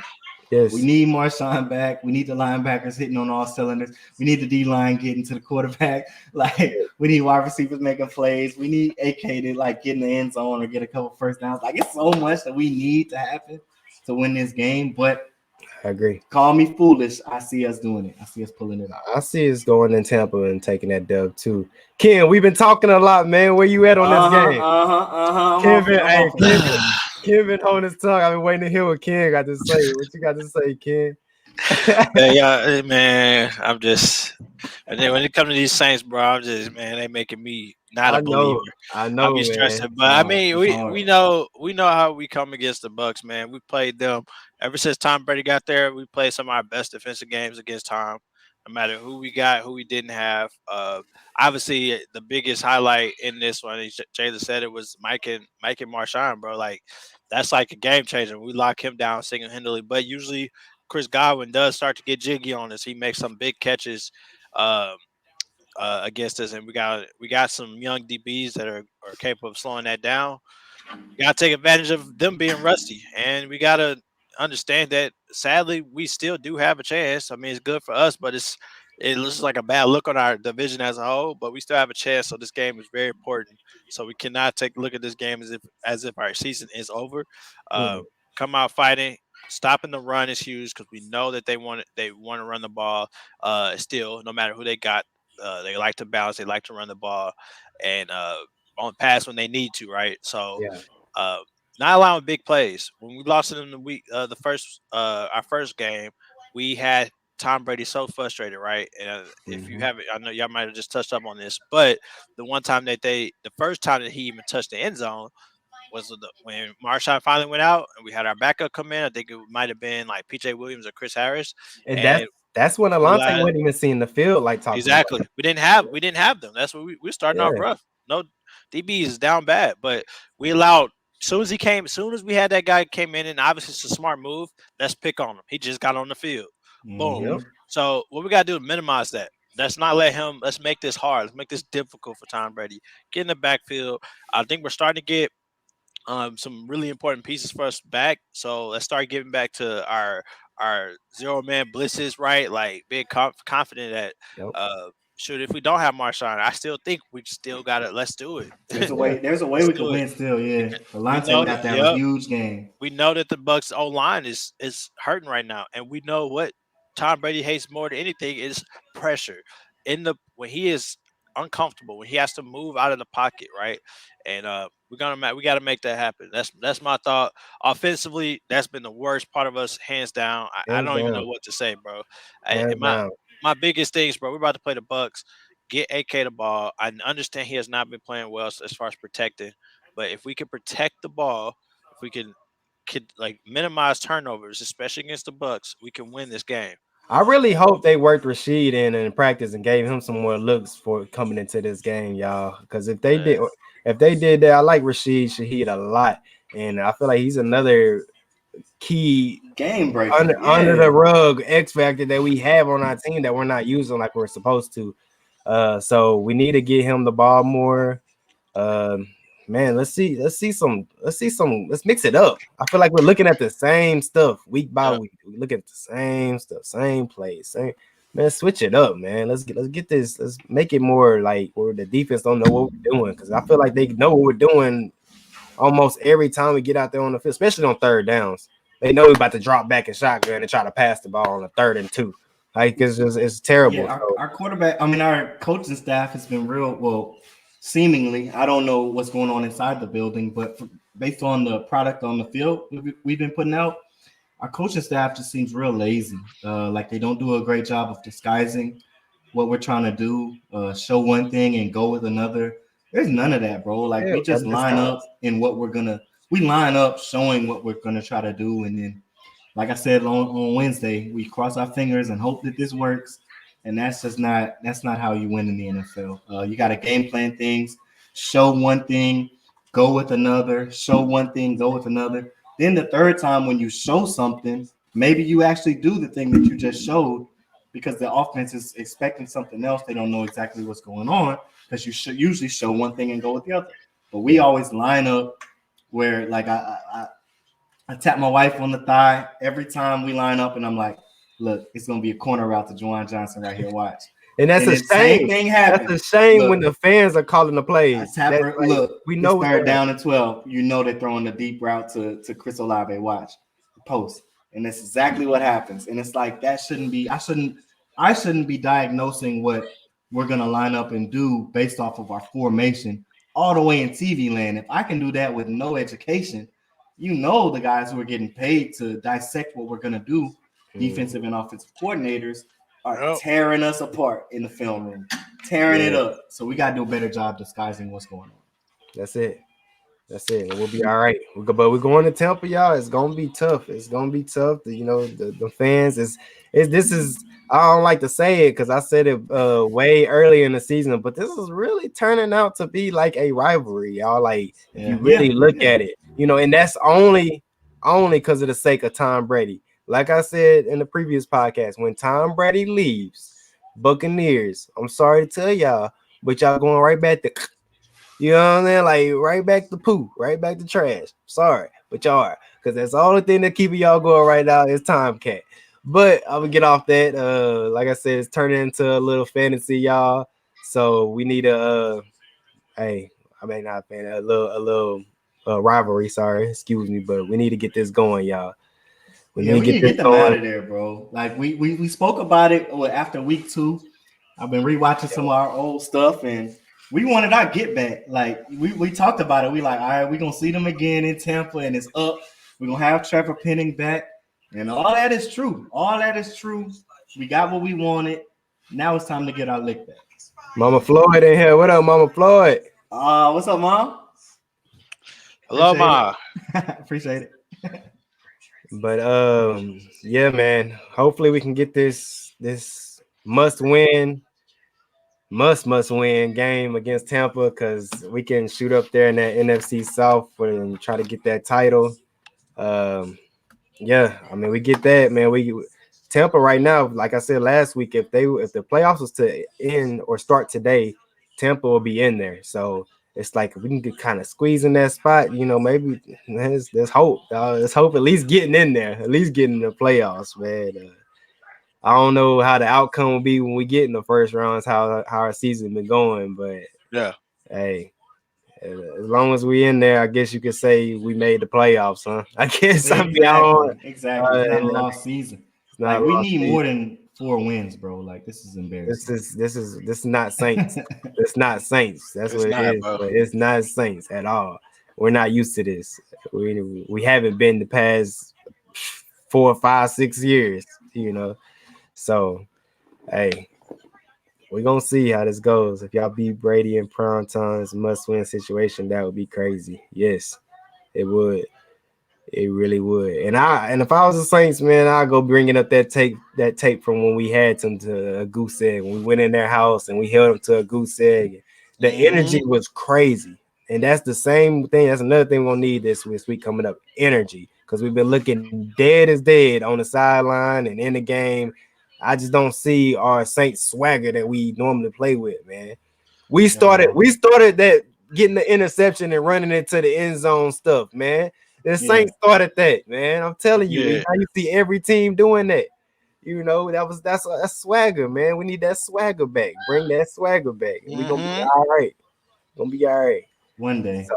we need Marshawn back. We need the linebackers hitting on all cylinders. We need the D line getting to the quarterback. Like, we need wide receivers making plays. We need AK to get in the end zone or get a couple first downs. Like, it's so much that we need to happen to win this game. But I agree. Call me foolish. I see us doing it. I see us pulling it out. I see us going in Tampa and taking that dub too. Ken, we've been talking a lot, man. Where you at on this game? Kevin holding his tongue. I've been waiting to hear what Ken got to say. What you got to say, Ken? Yeah, man. I'm just, and then when it comes to these Saints, bro, I'm just, man, they making me not a believer. I know. I'll be stressing, but I mean, we know how we come against the Bucs, man. We played them ever since Tom Brady got there. We played some of our best defensive games against Tom. No matter who we got, who we didn't have. Obviously, the biggest highlight in this one, Jayla said it was Mike and Marshawn, bro. Like, that's like a game changer. We lock him down single-handedly, but usually Chris Godwin does start to get jiggy on us. He makes some big catches against us, and we got some young DBs that are capable of slowing that down. We got to take advantage of them being rusty, and we got to understand that sadly we still do have a chance. I mean, it's good for us, but it looks like a bad look on our division as a whole, but we still have a chance. So this game is very important. So we cannot take a look at this game as if our season is over. Come out fighting. Stopping the run is huge because we know that they want to run the ball. Still, no matter who they got, they like to bounce. They like to run the ball, and on pass when they need to. Right. So, not allowing big plays. When we lost in the week, our first game, we had Tom Brady so frustrated. Right. And if you haven't, I know y'all might have just touched up on this, but the first time that he even touched the end zone was when Marshawn finally went out and we had our backup come in. I think it might have been like PJ Williams or Chris Harris. And that's when Alontae wasn't even seeing the field like talking exactly. About. We didn't have them. That's what we're starting off rough. No DB is down bad, but we allowed as soon as we had that guy came in, and obviously it's a smart move, let's pick on him. He just got on the field. Boom. Yep. So what we gotta do to minimize that. Let's not let him. Let's make this hard. Let's make this difficult for Tom Brady. Get in the backfield. I think we're starting to get some really important pieces for us back. So let's start getting back to our our 0-man blitzes, right? Like being confident that shoot, if we don't have Marshawn, I still think we still got it. Let's do it. There's a way. There's a way we can win still. Yeah, Delonte got that a huge game. We know that the Bucs O line is hurting right now, and we know what Tom Brady hates more than anything is pressure. When he is uncomfortable, when he has to move out of the pocket, right? And we got to make that happen. That's my thought. Offensively, that's been the worst part of us, hands down. I don't even know what to say, bro. My biggest things, bro. We're about to play the Bucs. Get AK the ball. I understand he has not been playing well as far as protecting, but if we can protect the ball, if we can like minimize turnovers, especially against the Bucs, we can win this game. I really hope they worked Rashid in practice and gave him some more looks for coming into this game, y'all. Because if they did that, I like Rashid Shaheed a lot, and I feel like he's another key game breaker under the rug X factor that we have on our team that we're not using like we're supposed to. So we need to get him the ball more. Man, let's mix it up. I feel like we're looking at the same stuff week by week. We look at the same stuff, same plays, man. Switch it up, man. Let's get this. Let's make it more like where the defense don't know what we're doing, because I feel like they know what we're doing almost every time we get out there on the field, especially on third downs. They know we're about to drop back in shotgun and try to pass the ball on a 3rd and 2. Like it's terrible. Yeah, our quarterback, our coaching staff has been seemingly, I don't know what's going on inside the building, but based on the product on the field we've been putting out, our coaching staff just seems real lazy. Like they don't do a great job of disguising what we're trying to do, show one thing and go with another. There's none of that, bro. Like we just line up in what we line up showing what we're going to try to do. And then, like I said, on Wednesday, we cross our fingers and hope that this works. And that's not how you win in the NFL. You got to game plan things, show one thing, go with another, show one thing, go with another. Then the third time when you show something, maybe you actually do the thing that you just showed, because the offense is expecting something else. They don't know exactly what's going on, because you should usually show one thing and go with the other. But we always line up where, like, I tap my wife on the thigh every time we line up, and I'm like, look, it's going to be a corner route to Juwan Johnson right here. Watch. And that's a shame. Same thing happens. That's a shame when the fans are calling the plays. Look, we know 3rd down and 12. You know they're throwing the deep route to Chris Olave. Watch. Post. And that's exactly what happens. And it's like, that shouldn't be – I shouldn't be diagnosing what we're going to line up and do based off of our formation all the way in TV land. If I can do that with no education, the guys who are getting paid to dissect what we're going to do, defensive and offensive coordinators, are tearing us apart in the film room, tearing it up. So we got to do a better job disguising what's going on. That's it. We'll be all right. But we're going to Tampa, y'all. It's gonna be tough. The fans I don't like to say it because I said it way early in the season, but this is really turning out to be like a rivalry, y'all. Like if you really look at it, and that's only because of the sake of Tom Brady. Like I said in the previous podcast, when Tom Brady leaves, Buccaneers, I'm sorry to tell y'all, but y'all going right back to, you know what I'm saying? Like right back to poo, right back to trash. Sorry, but y'all are, because that's the only thing that keeping y'all going right now is Tomcat. But I'm gonna get off that. Like I said, it's turning into a little fantasy, y'all. So we need a little rivalry. Sorry, excuse me, but we need to get this going, y'all. We need to get them out of there, bro. Like we spoke about it after week 2. I've been rewatching some of our old stuff, and we wanted our get back. Like we talked about it. We like, all right, we're gonna see them again in Tampa, and it's up. We're gonna have Trevor Penning back, and all that is true. We got what we wanted. Now it's time to get our lick back. Mama Floyd in here. What up, Mama Floyd? What's up, Mom? Hello, Ma. Appreciate it. But yeah, man. Hopefully we can get this must win game against Tampa, because we can shoot up there in that NFC South and try to get that title. Yeah, I mean, we get that, man. Tampa right now, like I said last week, if the playoffs was to end or start today, Tampa will be in there. So it's like we can kind of squeeze in that spot. You know, maybe there's hope. There's hope at least getting in there, at least getting in the playoffs, man. I don't know how the outcome will be when we get in the first rounds, how our season been going, but yeah, hey, as long as we in there, I guess you could say we made the playoffs, huh? I guess exactly. It's not a lost season. Like we need more than 4 wins, bro. Like this is embarrassing. This is not Saints. It's not Saints. That's what it is. But it's not Saints at all. We're not used to this. We haven't been the past 4, 5, 6 years, you know. So, hey, we're gonna see how this goes. If y'all beat Brady in prime times, must-win situation, that would be crazy. Yes, it would. It really would. And if I was the Saints, man, I'd go bringing up that tape from when we had them to a goose egg. When we went in their house and we held them to a goose egg. The energy was crazy. And that's the same thing. That's another thing we'll need this week coming up. Energy. Because we've been looking dead as dead on the sideline and in the game. I just don't see our Saints swagger that we normally play with, man. We started that getting the interception and running into the end zone stuff, man. The Saints started that, man. I'm telling you, now you see every team doing that. You know, that's swagger, man. We need that swagger back. Bring that swagger back. We're gonna be all right. Gonna be all right. One day.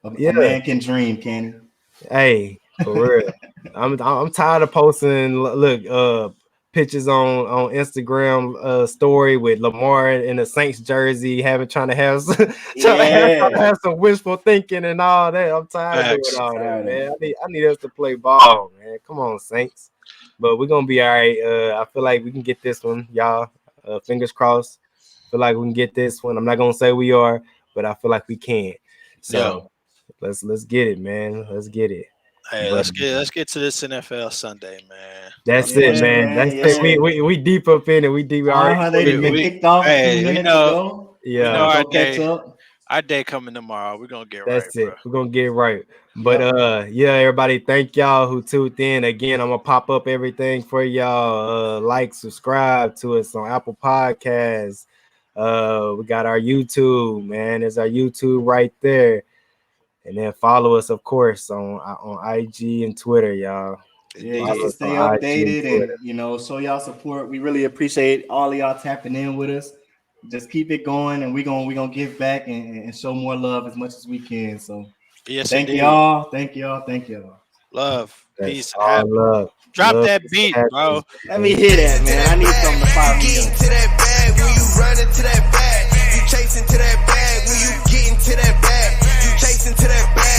A man can dream, can he? Hey, for real. I'm tired of posting pictures on Instagram story with Lamar in a Saints jersey, trying to have some wishful thinking and all that. I'm tired of doing all that, man. I need us to play ball, man. Come on, Saints. But we're gonna be all right. I feel like we can get this one, y'all. Fingers crossed. Feel like we can get this one. I'm not gonna say we are, but I feel like we can. So let's get it, man. Let's get it. Hey, let's get to this NFL Sunday, man. That's it, man. That's it. We deep up in it. We deep. They kicked off a few minutes ago. Yeah, our day coming tomorrow. We're gonna get right. That's it. Bro. We're gonna get right. But everybody, thank y'all who tuned in. Again, I'm gonna pop up everything for y'all. Like, subscribe to us on Apple Podcasts. We got our YouTube, man. There's our YouTube right there. And then follow us, of course, on IG and Twitter, y'all. Yeah, just to stay updated and show y'all support. We really appreciate all of y'all tapping in with us. Just keep it going, and we're gonna give back and show more love as much as we can. So thank y'all. Love, peace, love. Drop that beat, bro. Let me hear that, man. I need something to fire me up. To that bag when you running to that bag. You chasing to that bag when you getting to that bag. Chasing to that bag.